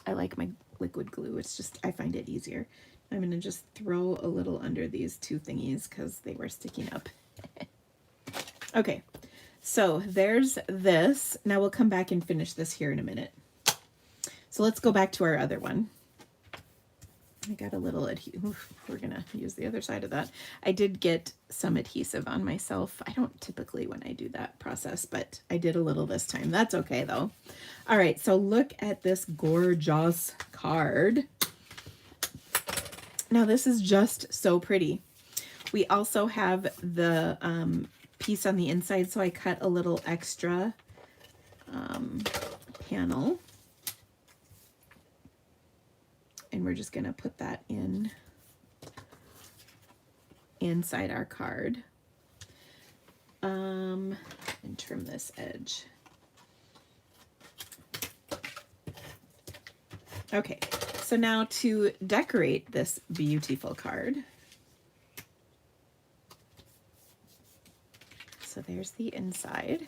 I like my liquid glue. It's just, I find it easier. I'm gonna just throw a little under these two thingies because they were sticking up. Okay, so there's this. Now we'll come back and finish this here in a minute. So let's go back to our other one. I got a little adhesive. We're gonna use the other side of that. I did get some adhesive on myself. I don't typically when I do that process, but I did a little this time. That's okay though. All right, so look at this gorgeous card. Now this is just so pretty. We also have the piece on the inside, so I cut a little extra panel. And we're just going to put that in inside our card and trim this edge. Okay, so now to decorate this beautiful card. So there's the inside.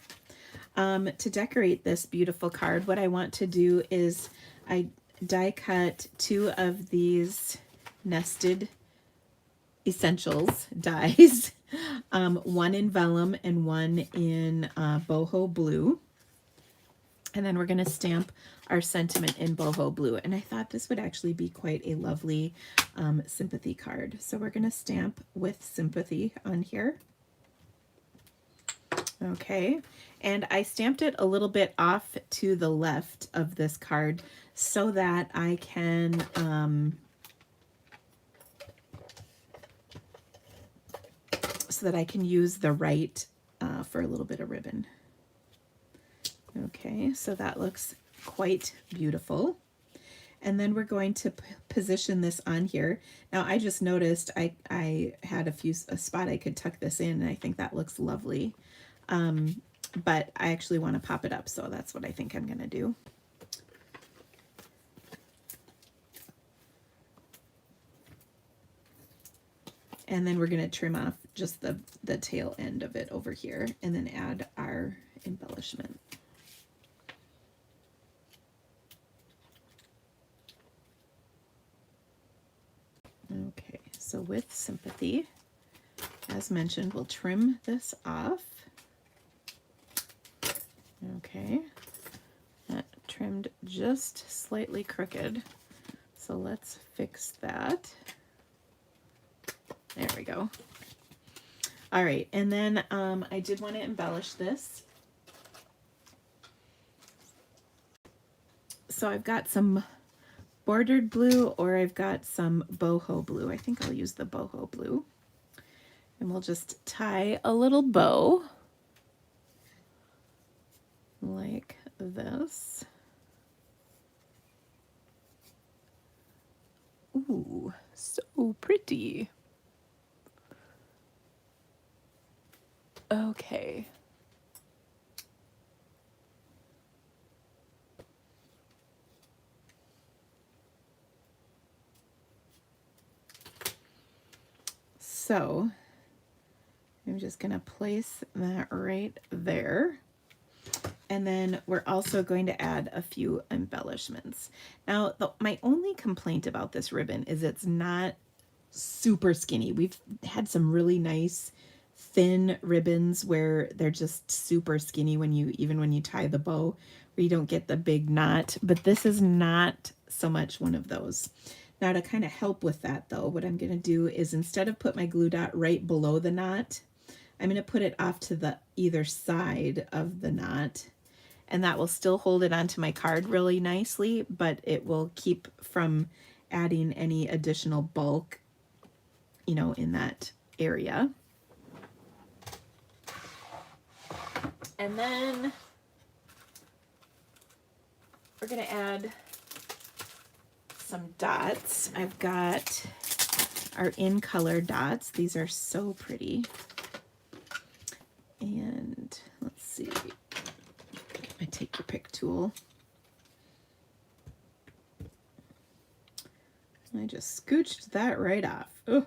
To decorate this beautiful card, what I want to do is I die cut two of these nested essentials dies, one in vellum and one in boho blue. And then we're going to stamp our sentiment in boho blue. And I thought this would actually be quite a lovely sympathy card. So we're going to stamp with sympathy on here. Okay, and I stamped it a little bit off to the left of this card so that I can use the right for a little bit of ribbon. Okay, so that looks quite beautiful. And then we're going to position this on here. Now I just noticed I had a spot I could tuck this in, and I think that looks lovely. But I actually want to pop it up, so that's what I think I'm going to do. And then we're going to trim off just the tail end of it over here and then add our embellishment. Okay, so with sympathy, as mentioned, we'll trim this off. Okay, that trimmed just slightly crooked, so let's fix that. There we go. All right, and then I did want to embellish this. So I've got some bordered blue, or I've got some boho blue. I think I'll use the boho blue. And we'll just tie a little bow like this. Ooh, so pretty. Okay. So I'm just going to place that right there. And then we're also going to add a few embellishments. Now, my only complaint about this ribbon is it's not super skinny. We've had some really nice thin ribbons where they're just super skinny when you tie the bow, where you don't get the big knot. But this is not so much one of those. Now to kind of help with that though, what I'm going to do is instead of put my glue dot right below the knot, I'm going to put it off to the either side of the knot, and that will still hold it onto my card really nicely, but it will keep from adding any additional bulk, in that area. And then we're going to add some dots. I've got our in color dots. These are so pretty. And let's see, my take your pick tool. I just scooched that right off. Ugh.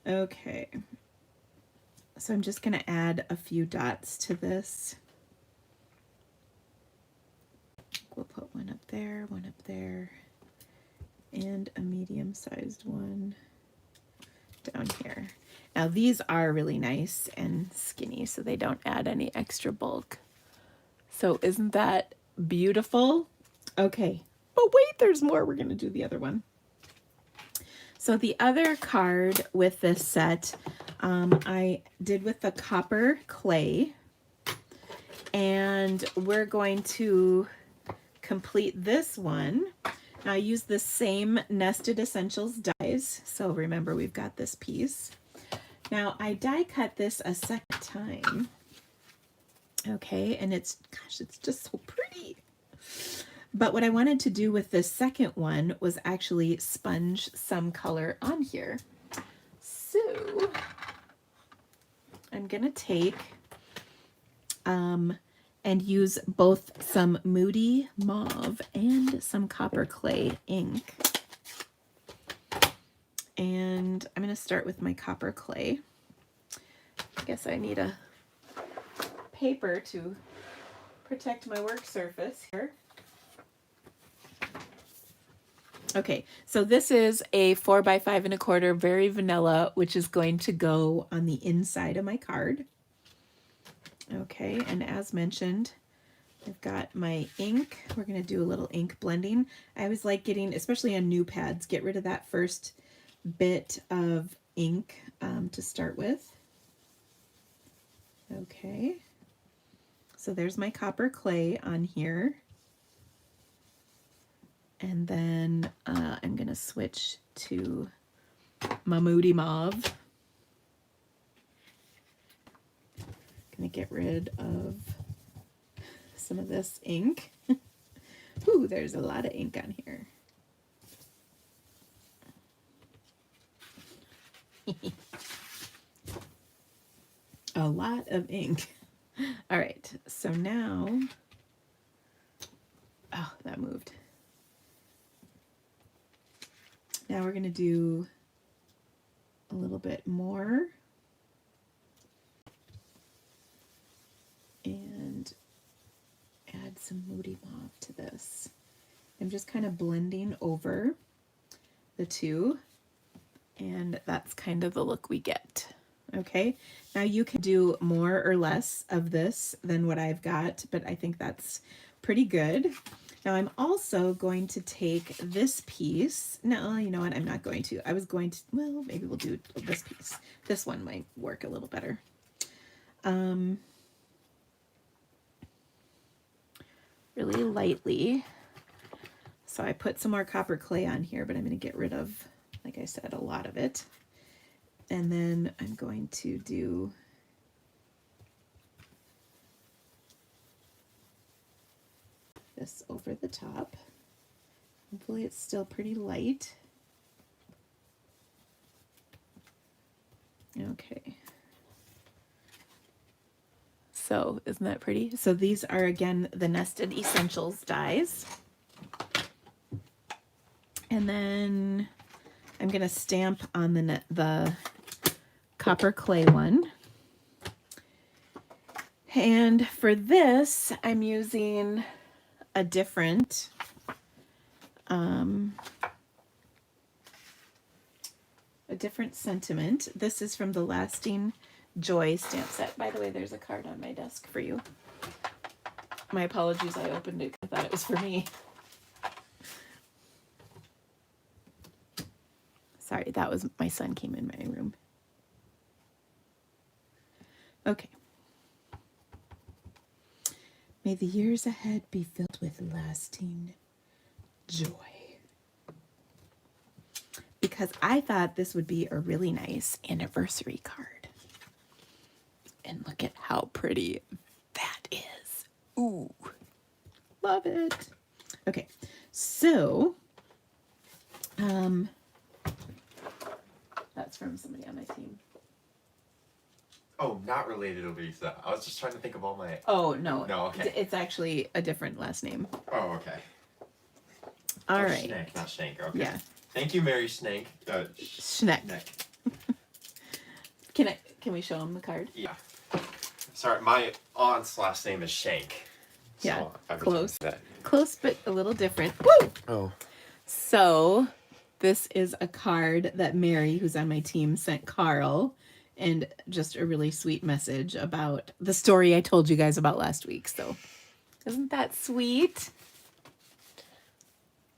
Okay. So I'm just going to add a few dots to this. We'll put one up there, and a medium-sized one down here. Now these are really nice and skinny, so they don't add any extra bulk. So isn't that beautiful? Okay, but wait, there's more. We're going to do the other one. So the other card with this set, I did with the copper clay, and we're going to complete this one. Now I use the same Nested Essentials dies, so remember we've got this piece. Now I die cut this a second time, okay, and it's just so pretty. But what I wanted to do with this second one was actually sponge some color on here. So I'm gonna take and use both some Moody Mauve and some Copper Clay ink. And I'm gonna start with my Copper Clay. I guess I need a paper to protect my work surface here. Okay, so this is a 4x5 1/4, very vanilla, which is going to go on the inside of my card. Okay, and as mentioned, I've got my ink. We're going to do a little ink blending. I always like getting, especially on new pads, get rid of that first bit of ink to start with. Okay, so there's my Copper Clay on here. And then I'm going to switch to my Moody Mauve. Going to get rid of some of this ink. Ooh, there's a lot of ink on here. A lot of ink. All right, so now, oh, that moved. Now we're going to do a little bit more and add some Moody Mauve to this. I'm just kind of blending over the two, and that's kind of the look we get. Okay, now you can do more or less of this than what I've got, but I think that's pretty good. Now I'm also going to take this piece. No, you know what? I'm not going to. I was going to, well, maybe we'll do this piece. This one might work a little better. Really lightly. So I put some more Copper Clay on here, but I'm going to get rid of, like I said, a lot of it. And then I'm going to do this over the top. Hopefully it's still pretty light. Okay. So isn't that pretty? So these are, again, the Nested Essentials dies. And then I'm going to stamp on the Copper Clay one. And for this, I'm using a different sentiment. This is from the Lasting Joy stamp set. By the way, there's a card on my desk for you. My apologies, I opened it. I thought it was for me. Sorry, that was my son came in my room. Okay. May the years ahead be filled with lasting joy. Because I thought this would be a really nice anniversary card. And look at how pretty that is. Ooh, love it. Okay, so that's from somebody on my team. Oh, not related to Lisa. I was just trying to think of all my... Oh, no. No, okay. It's actually a different last name. Oh, okay. All right. Schneck, not Schenk. Okay. Yeah. Thank you, Mary Schneck. Schneck. Can we show him the card? Yeah. Sorry, my aunt's last name is Shank. So Yeah, close. That. Close, but a little different. Woo! Oh. So this is a card that Mary, who's on my team, sent Carl, and just a really sweet message about the story I told you guys about last week. So isn't that sweet?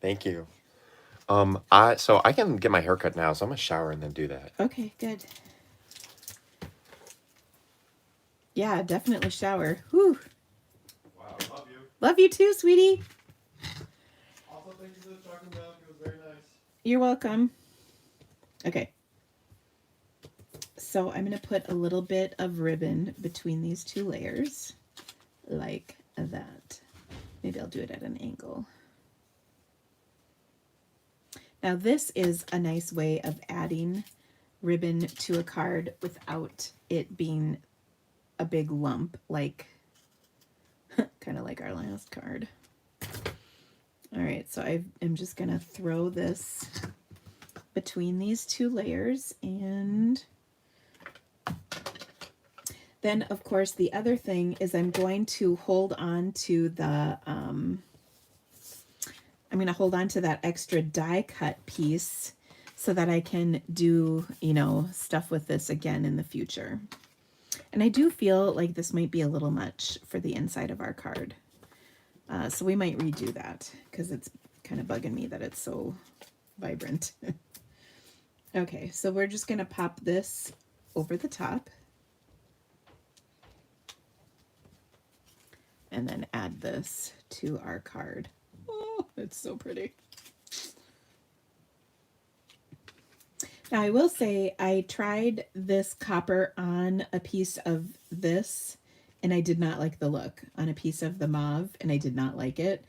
Thank you. So I can get my hair cut now, so I'm gonna shower and then do that. Okay, good. Yeah, definitely shower. Whew. Wow, love you. Love you too, sweetie. Also, thank you for the chocolate milk. It was very nice. You're welcome. Okay. So I'm going to put a little bit of ribbon between these two layers, like that. Maybe I'll do it at an angle. Now this is a nice way of adding ribbon to a card without it being a big lump, like kind of like our last card. All right, so I'm just gonna throw this between these two layers, and then of course the other thing is I'm going to hold on to the I'm going to hold on to that extra die cut piece so that I can do, you know, stuff with this again in the future. And I do feel like this might be a little much for the inside of our card. So we might redo that because it's kind of bugging me that it's so vibrant. Okay, so we're just going to pop this over the top. And then add this to our card. Oh, it's so pretty. Now I will say I tried this copper on a piece of this and I did not like the look on a piece of the mauve, and I did not like it.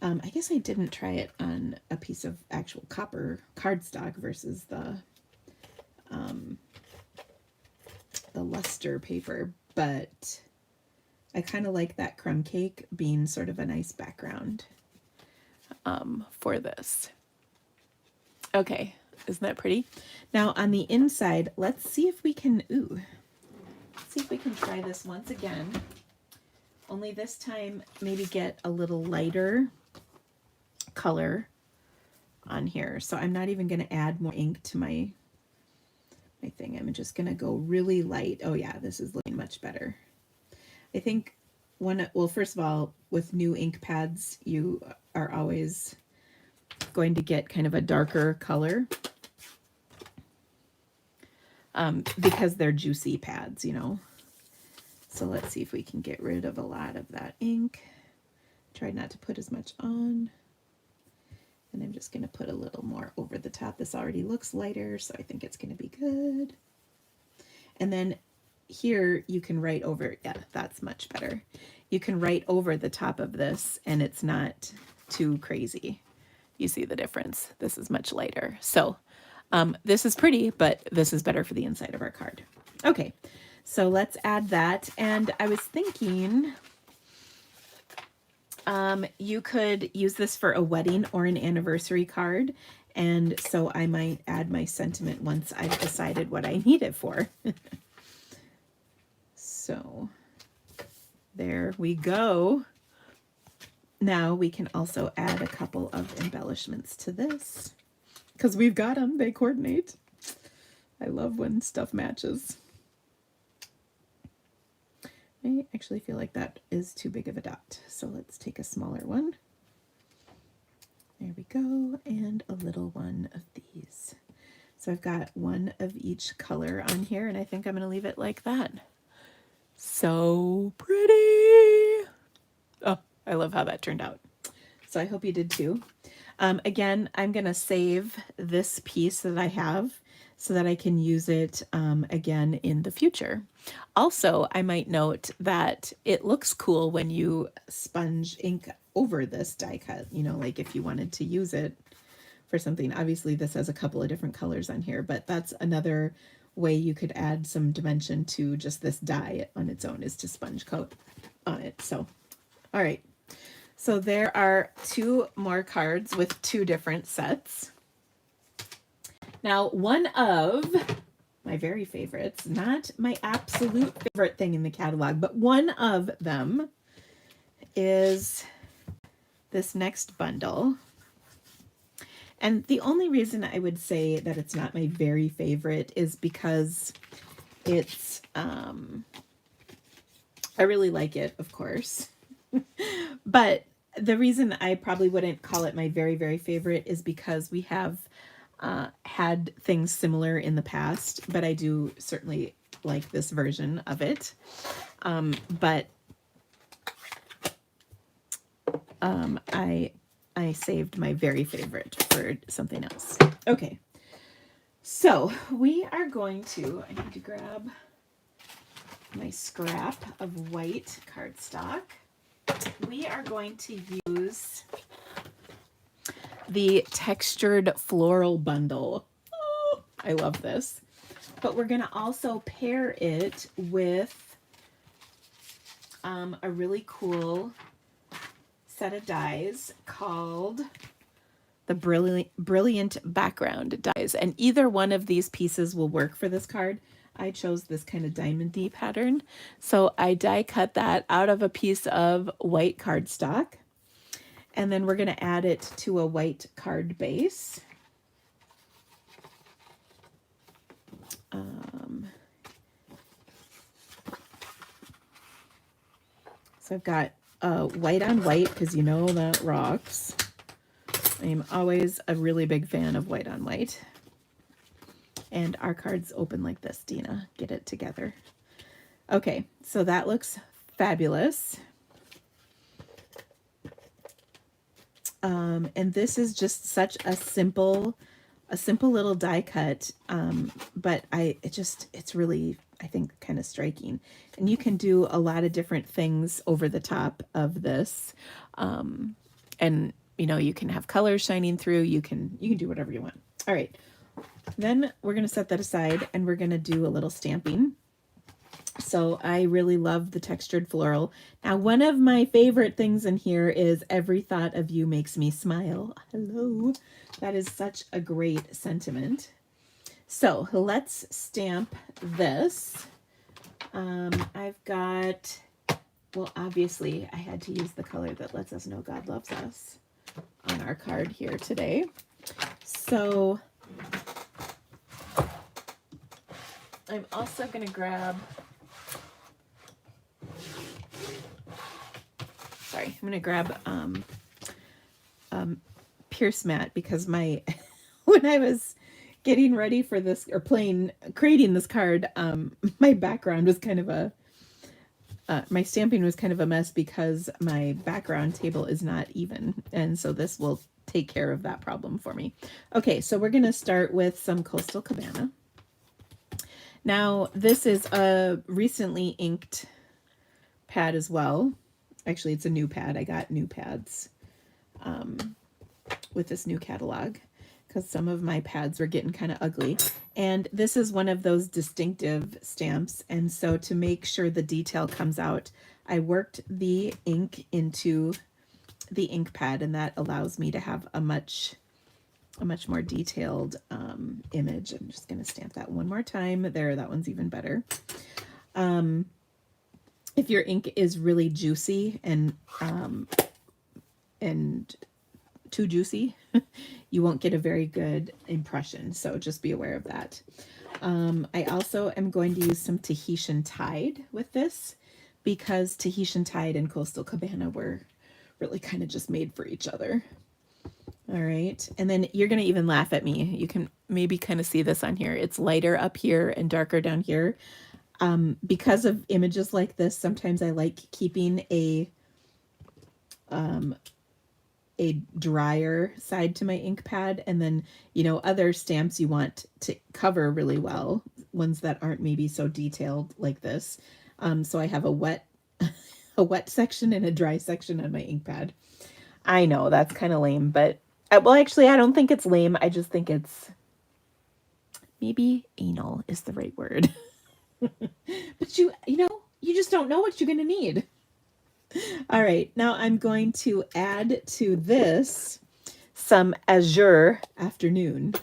I guess I didn't try it on a piece of actual copper cardstock versus the luster paper, but I kind of like that crumb cake being sort of a nice background for this. Okay, isn't that pretty? Now on the inside, let's see if we can, let's see if we can try this once again. Only this time, maybe get a little lighter color on here. So I'm not even going to add more ink to my thing. I'm just going to go really light. Oh yeah, this is looking much better. I think well, first of all, with new ink pads, you are always going to get kind of a darker color because they're juicy pads, you know. So let's see if we can get rid of a lot of that ink. Try not to put as much on. And I'm just going to put a little more over the top. This already looks lighter, so I think it's going to be good. And then here you can write over, yeah, that's much better. You can write over the top of this and it's not too crazy. You see the difference. This is much lighter. So this is pretty, but this is better for the inside of our card. Okay, so let's add that. And I was thinking you could use this for a wedding or an anniversary card. And so I might add my sentiment once I've decided what I need it for. So there we go. Now we can also add a couple of embellishments to this because we've got them. They coordinate. I love when stuff matches. I actually feel like that is too big of a dot. So let's take a smaller one. There we go. And a little one of these. So I've got one of each color on here, and I think I'm going to leave it like that. So pretty. Oh, I love how that turned out. So I hope you did too. Again, I'm going to save this piece that I have so that I can use it again in the future. Also, I might note that it looks cool when you sponge ink over this die cut, you know, like if you wanted to use it for something. Obviously, this has a couple of different colors on here, but that's another way you could add some dimension to just this die on its own, is to sponge coat on it. So, all right. So there are 2 more cards with 2 different sets. Now, one of my very favorites, not my absolute favorite thing in the catalog, but one of them is this next bundle. And the only reason I would say that it's not my very favorite is because it's, I really like it, of course. But the reason I probably wouldn't call it my very, very favorite is because we have had things similar in the past, but I do certainly like this version of it. But I saved my very favorite for something else. Okay, so we are going to, I need to grab my scrap of white cardstock. We are going to use the textured floral bundle. Oh, I love this. But we're going to also pair it with a really cool set of dies called the Brilliant Background dies. And either one of these pieces will work for this card. I chose this kind of diamond-y pattern. So I die cut that out of a piece of white cardstock. And then we're going to add it to a white card base. So I've got white on white, because you know that rocks. I'm always a really big fan of white on white. And our cards open like this, Dina. Get it together. Okay, so that looks fabulous. And this is just such a simple little die cut, but it's really, I think, kind of striking. And you can do a lot of different things over the top of this, and you know, you can have colors shining through. You can do whatever you want. All right, then we're going to set that aside, and we're going to do a little stamping. So I really love the textured floral. Now, one of my favorite things in here is every thought of you makes me smile. Hello. That is such a great sentiment. So let's stamp this. I've got, well, obviously I had to use the color that lets us know God loves us on our card here today. So I'm also going to grab, I'm going to grab Pierce Mat, because my, when I was getting ready for this, or creating this card, my background was kind of my stamping was kind of a mess because my background table is not even. And so this will take care of that problem for me. Okay, so we're going to start with some Coastal Cabana. Now, this is a recently inked pad as well. Actually, it's a new pad. I got new pads with this new catalog, because some of my pads were getting kind of ugly. And this is one of those distinctive stamps. And so to make sure the detail comes out, I worked the ink into the ink pad, and that allows me to have a much more detailed image. I'm just going to stamp that one more time. There, that one's even better. If your ink is really juicy and too juicy, you won't get a very good impression. So just be aware of that. I also am going to use some Tahitian Tide with this, because Tahitian Tide and Coastal Cabana were really kind of just made for each other. All right. And then you're going to even laugh at me. You can maybe kind of see this on here. It's lighter up here and darker down here. Because of images like this, sometimes I like keeping a drier side to my ink pad, and then, you know, other stamps you want to cover really well, ones that aren't maybe so detailed like this. So I have a wet a wet section and a dry section on my ink pad. I know that's kind of lame, but well, actually, I don't think it's lame. I just think it's maybe anal is the right word. But you know, you just don't know what you're going to need. All right, now I'm going to add to this some Azure Afternoon.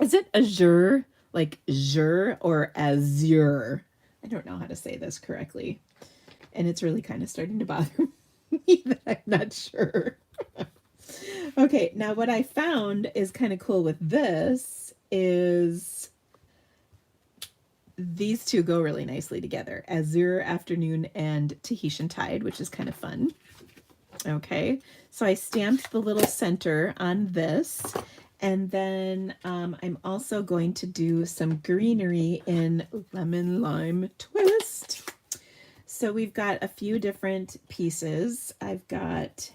Is it Azure, like Azure, or Azure? I don't know how to say this correctly. And it's really kind of starting to bother me that I'm not sure. Okay, now what I found is kind of cool with this is these two go really nicely together. Azure Afternoon and Tahitian Tide, which is kind of fun. Okay, so I stamped the little center on this. And then I'm also going to do some greenery in Lemon Lime Twist. So we've got a few different pieces. I've got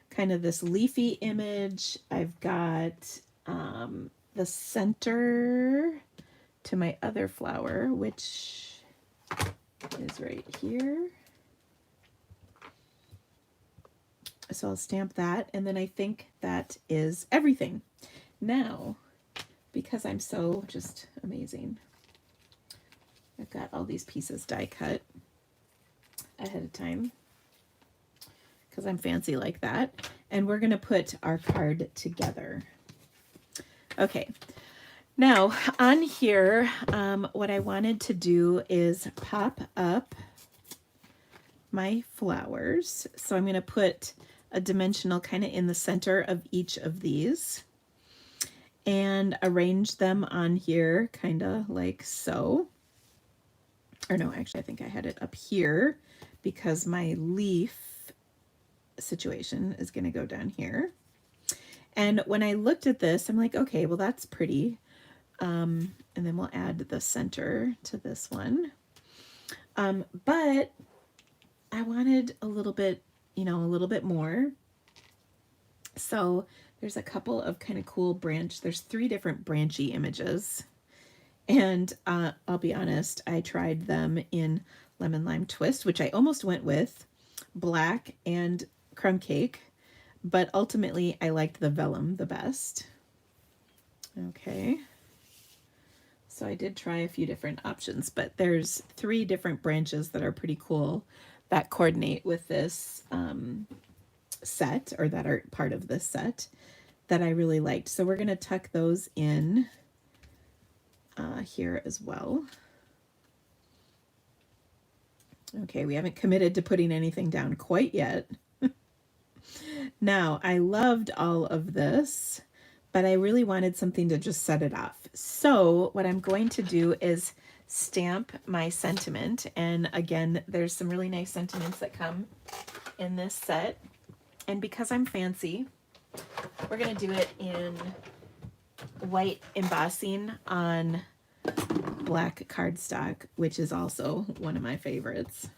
kind of this leafy image. I've got the center to my other flower, which is right here. So I'll stamp that, and then I think that is everything. Now, because I'm so just amazing, I've got all these pieces die cut ahead of time because I'm fancy like that. And we're going to put our card together. Okay. Now, on here, what I wanted to do is pop up my flowers. So I'm going to put a dimensional kind of in the center of each of these and arrange them on here kind of like so. Or no, actually, I think I had it up here because my leaf situation is going to go down here. And when I looked at this, I'm like, okay, well, that's pretty. And then we'll add the center to this one. But I wanted a little bit, you know, a little bit more. So there's a couple of kind of cool there's 3 different branchy images. And I'll be honest, I tried them in Lemon Lime Twist, which I almost went with black and crumb cake, but ultimately I liked the vellum the best. Okay. So I did try a few different options, but there's 3 different branches that are pretty cool that coordinate with this set, or that are part of this set, that I really liked. So we're going to tuck those in here as well. Okay, we haven't committed to putting anything down quite yet. Now, I loved all of this, but I really wanted something to just set it off. So what I'm going to do is stamp my sentiment. And again, there's some really nice sentiments that come in this set. And because I'm fancy, we're going to do it in white embossing on black cardstock, which is also one of my favorites.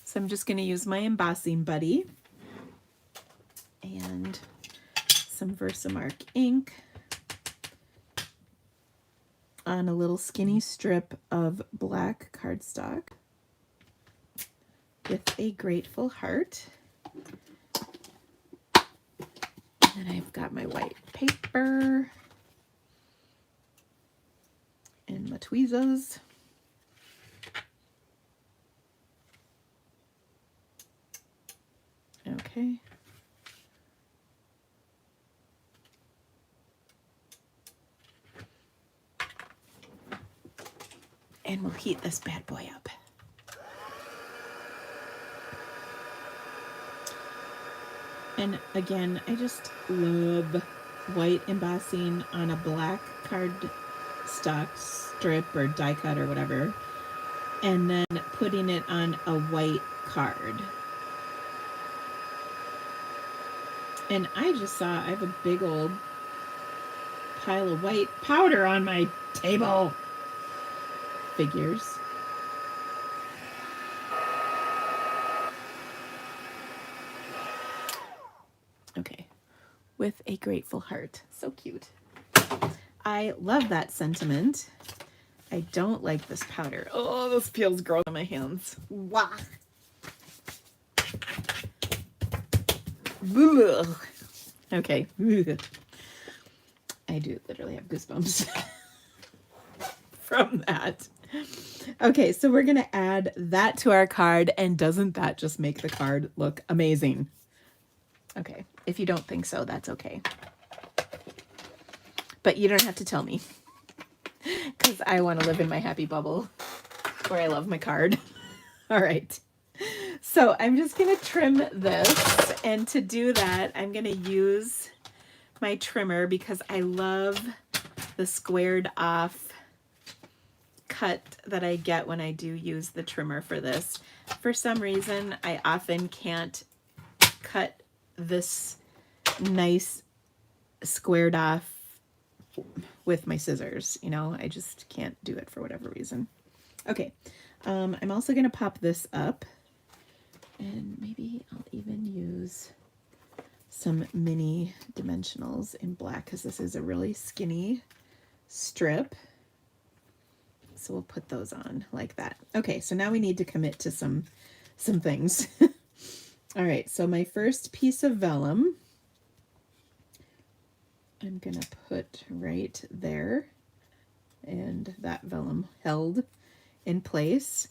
So I'm just going to use my embossing buddy and some Versamark ink on a little skinny strip of black cardstock with a grateful heart. And then I've got my white paper and my tweezers. Okay. And we'll heat this bad boy up. And again, I just love white embossing on a black cardstock strip or die cut or whatever. and then putting it on a white card. And I just saw I have a big old pile of white powder on my table. Figures. Okay. With a grateful heart. So cute. I love that sentiment. I don't like this powder. Oh, this feels gross on my hands. Wah. Ugh. Okay. Ugh. I do literally have goosebumps from that. Okay, so we're going to add that to our card, and doesn't that just make the card look amazing? Okay, if you don't think so, that's okay. But you don't have to tell me, because I want to live in my happy bubble where I love my card. All right. So I'm just going to trim this, and to do that, I'm going to use my trimmer because I love the squared off cut that I get when I do use the trimmer for this. For some reason, I often can't cut this nice squared off with my scissors, you know, I just can't do it for whatever reason. Okay, I'm also going to pop this up, and maybe I'll even use some mini dimensionals in black because this is a really skinny strip. So we'll put those on like that. Okay, so now we need to commit to some things. All right, so my first piece of vellum, I'm gonna put right there, and that vellum held in place.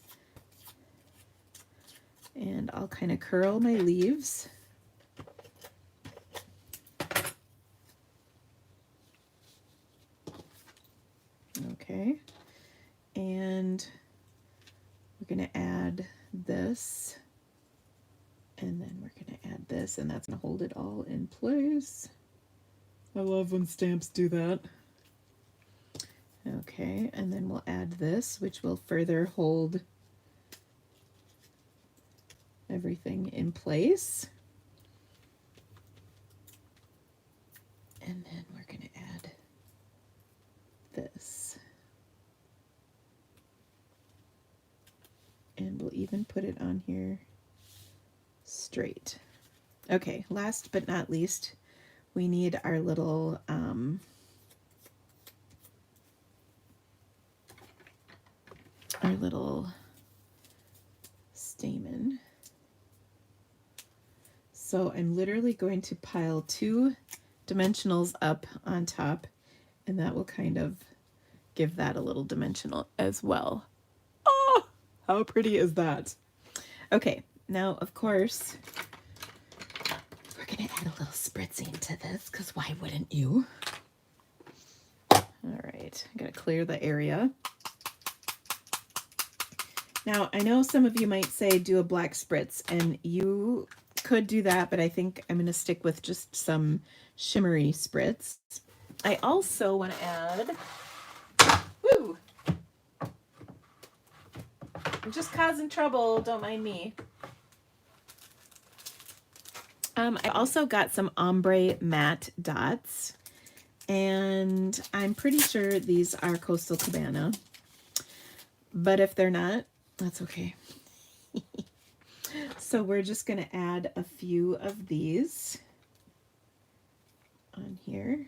And I'll kind of curl my leaves. Okay, and we're gonna add this, and then we're gonna add this, and that's gonna hold it all in place. I love when stamps do that. Okay, and then we'll add this, which will further hold everything in place. And then we're going to add this. And we'll even put it on here straight. Okay, last but not least, we need our little stamen. So I'm literally going to pile 2 dimensionals up on top, and that will kind of give that a little dimensional as well. Oh, how pretty is that? Okay, now of course, we're gonna add a little spritzing to this, because why wouldn't you? All right, I'm gonna clear the area. Now, I know some of you might say do a black spritz, and you could do that, but I think I'm going to stick with just some shimmery spritz. I also want to add, woo! I'm just causing trouble, don't mind me. I also got some ombre matte dots, and I'm pretty sure these are Coastal Cabana, but if they're not, that's okay. So we're just going to add a few of these on here.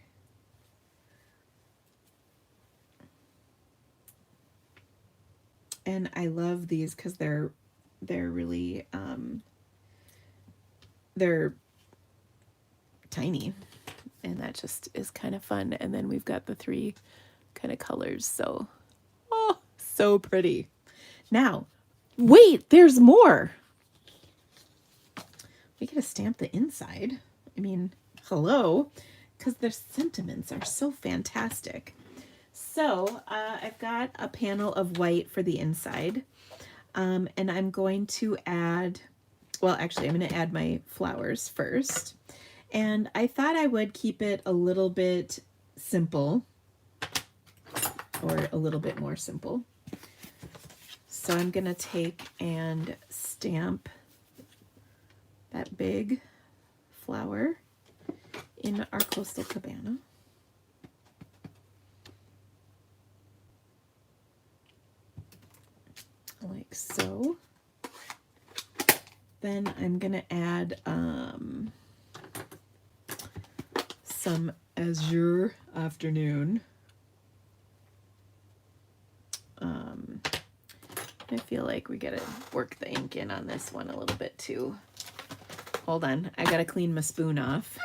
And I love these because they're really they're tiny, and that just is kind of fun. And then we've got the 3 kind of colors, so oh, so pretty. Now, wait, there's more. We gotta stamp the inside. I mean, hello, because their sentiments are so fantastic. So I've got a panel of white for the inside, and I'm going to add, well, actually, I'm going to add my flowers first. And I thought I would keep it a little bit simple, or a little bit more simple. So I'm gonna take and stamp that big flower in our coastal cabana. Like so. Then I'm gonna add some Azure Afternoon. I feel like we gotta work the ink in on this one a little bit too. Hold on, I gotta clean my spoon off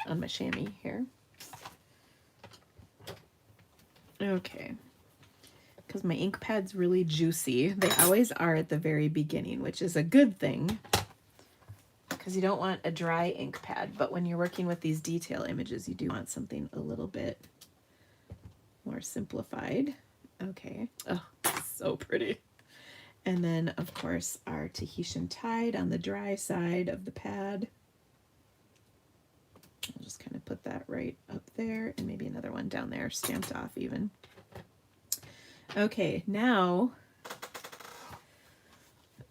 on my chamois here. Okay, because my ink pad's really juicy. They always are at the very beginning, which is a good thing because you don't want a dry ink pad, but when you're working with these detail images, you do want something a little bit more simplified. Okay, oh, so pretty. And then, of course, our Tahitian Tide on the dry side of the pad. I'll just kind of put that right up there, and maybe another one down there, stamped off even. Okay, now,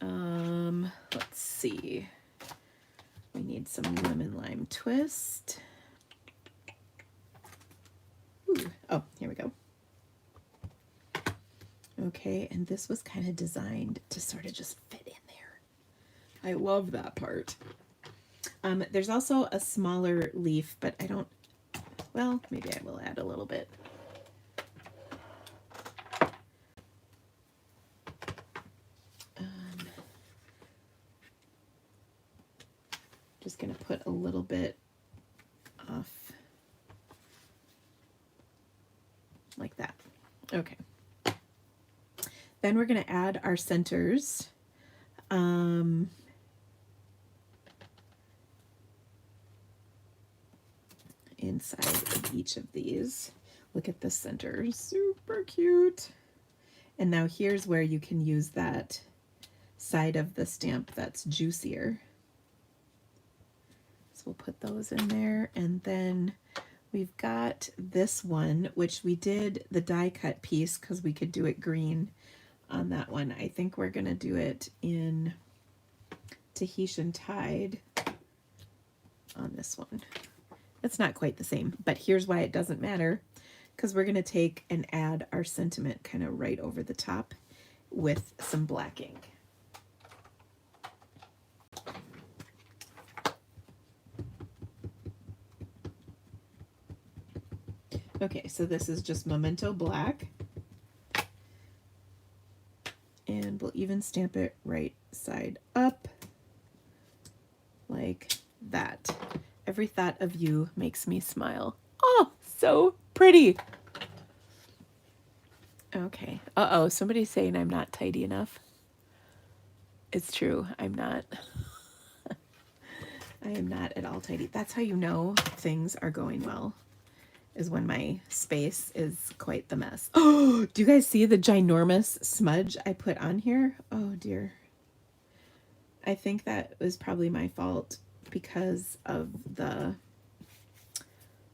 let's see. We need some lemon lime twist. Ooh, oh, here we go. Okay, and this was kind of designed to sort of just fit in there. I love that part. There's also a smaller leaf, but I don't, well, maybe I will add a little bit. Just gonna put a little bit off like that. Okay. Then we're going to add our centers. Inside of each of these. Look at the center, super cute. And now here's where you can use that side of the stamp that's juicier. So we'll put those in there, and then we've got this one, which we did the die cut piece because we could do it green on that one. I think we're gonna do it in Tahitian Tide on this one. It's not quite the same, but here's why it doesn't matter, because we're gonna take and add our sentiment kind of right over the top with some black ink. Okay, so this is just Memento Black. And we'll even stamp it right side up like that. Every thought of you makes me smile. Oh, so pretty. Okay. Uh-oh, somebody's saying I'm not tidy enough. It's true, I'm not. I am not at all tidy. That's how you know things are going well, is when my space is quite the mess. Oh, do you guys see the ginormous smudge I put on here? Oh dear. I think that was probably my fault because of the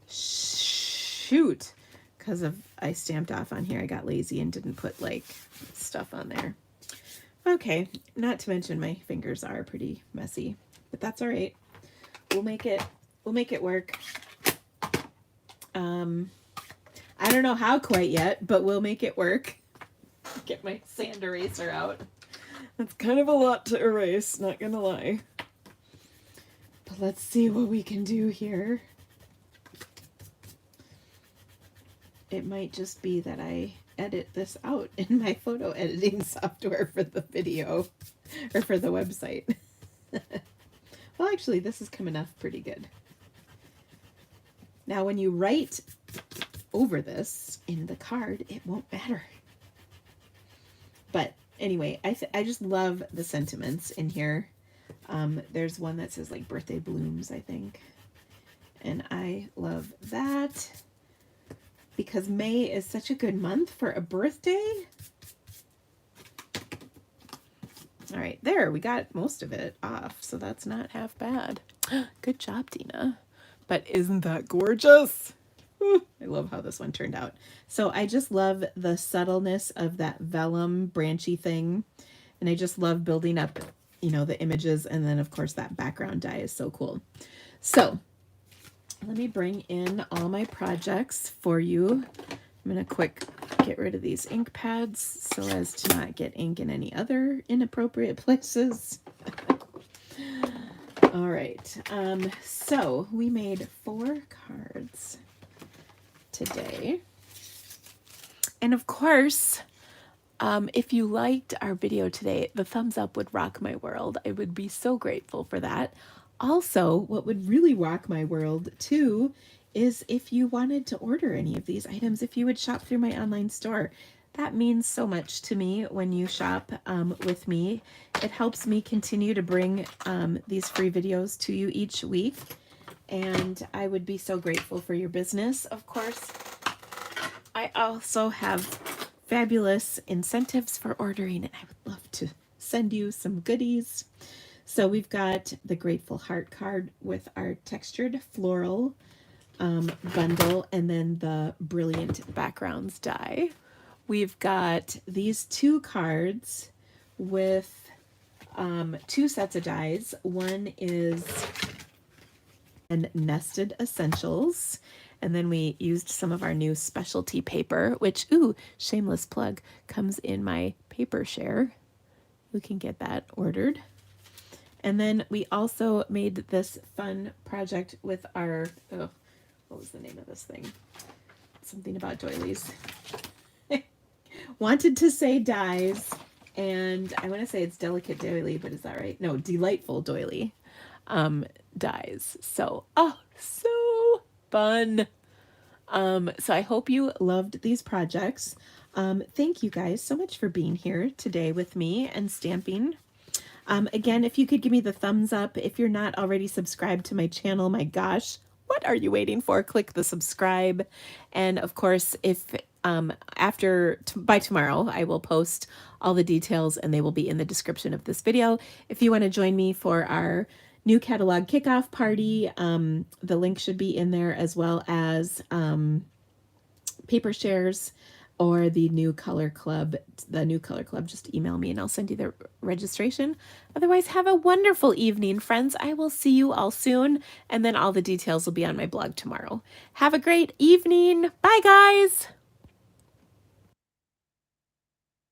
shoot. Because of I stamped off on here. I got lazy and didn't put like stuff on there. Okay, not to mention my fingers are pretty messy, but that's all right. We'll make it work. I don't know how quite yet, but we'll make it work. Get my sand eraser out. That's kind of a lot to erase, not gonna lie. But let's see what we can do here. It might just be that I edit this out in my photo editing software for the video or for the website. Well, actually, this is coming off pretty good. Now, when you write over this in the card, it won't matter. But anyway, I just love the sentiments in here. There's one that says like birthday blooms, I think. And I love that because May is such a good month for a birthday. All right, there, we got most of it off, so that's not half bad. Good job, Dina. But isn't that gorgeous? I love how this one turned out. So I just love the subtleness of that vellum branchy thing. And I just love building up, you know, the images. And then of course that background die is so cool. So let me bring in all my projects for you. I'm going to quick get rid of these ink pads so as to not get ink in any other inappropriate places. All right. So we made 4 cards today. And of course, if you liked our video today, the thumbs up would rock my world. I would be so grateful for that. Also, what would really rock my world too is if you wanted to order any of these items, if you would shop through my online store. That means so much to me when you shop with me. It helps me continue to bring these free videos to you each week. And I would be so grateful for your business, of course. I also have fabulous incentives for ordering, and I would love to send you some goodies. So we've got the Grateful Heart card with our textured floral bundle, and then the Brilliant Backgrounds die. We've got these 2 cards with 2 sets of dies. One is an Nested Essentials, and then we used some of our new specialty paper, which, ooh, shameless plug, comes in my paper share. You can get that ordered. And then we also made this fun project with our, oh, what was the name of this thing? Something about doilies. Wanted to say dies, and I want to say it's delicate doily, but is that right? No, delightful doily dies. So, oh, so fun. So I hope you loved these projects. Thank you guys so much for being here today with me and stamping. Again, if you could give me the thumbs up, if you're not already subscribed to my channel, my gosh, what are you waiting for? Click the subscribe. And of course, if by tomorrow, I will post all the details and they will be in the description of this video. If you want to join me for our new catalog kickoff party, the link should be in there, as well as paper shares or the new color club. The new color club, just email me and I'll send you the registration. Otherwise, have a wonderful evening, friends. I will see you all soon, and then all the details will be on my blog tomorrow. Have a great evening. Bye, guys.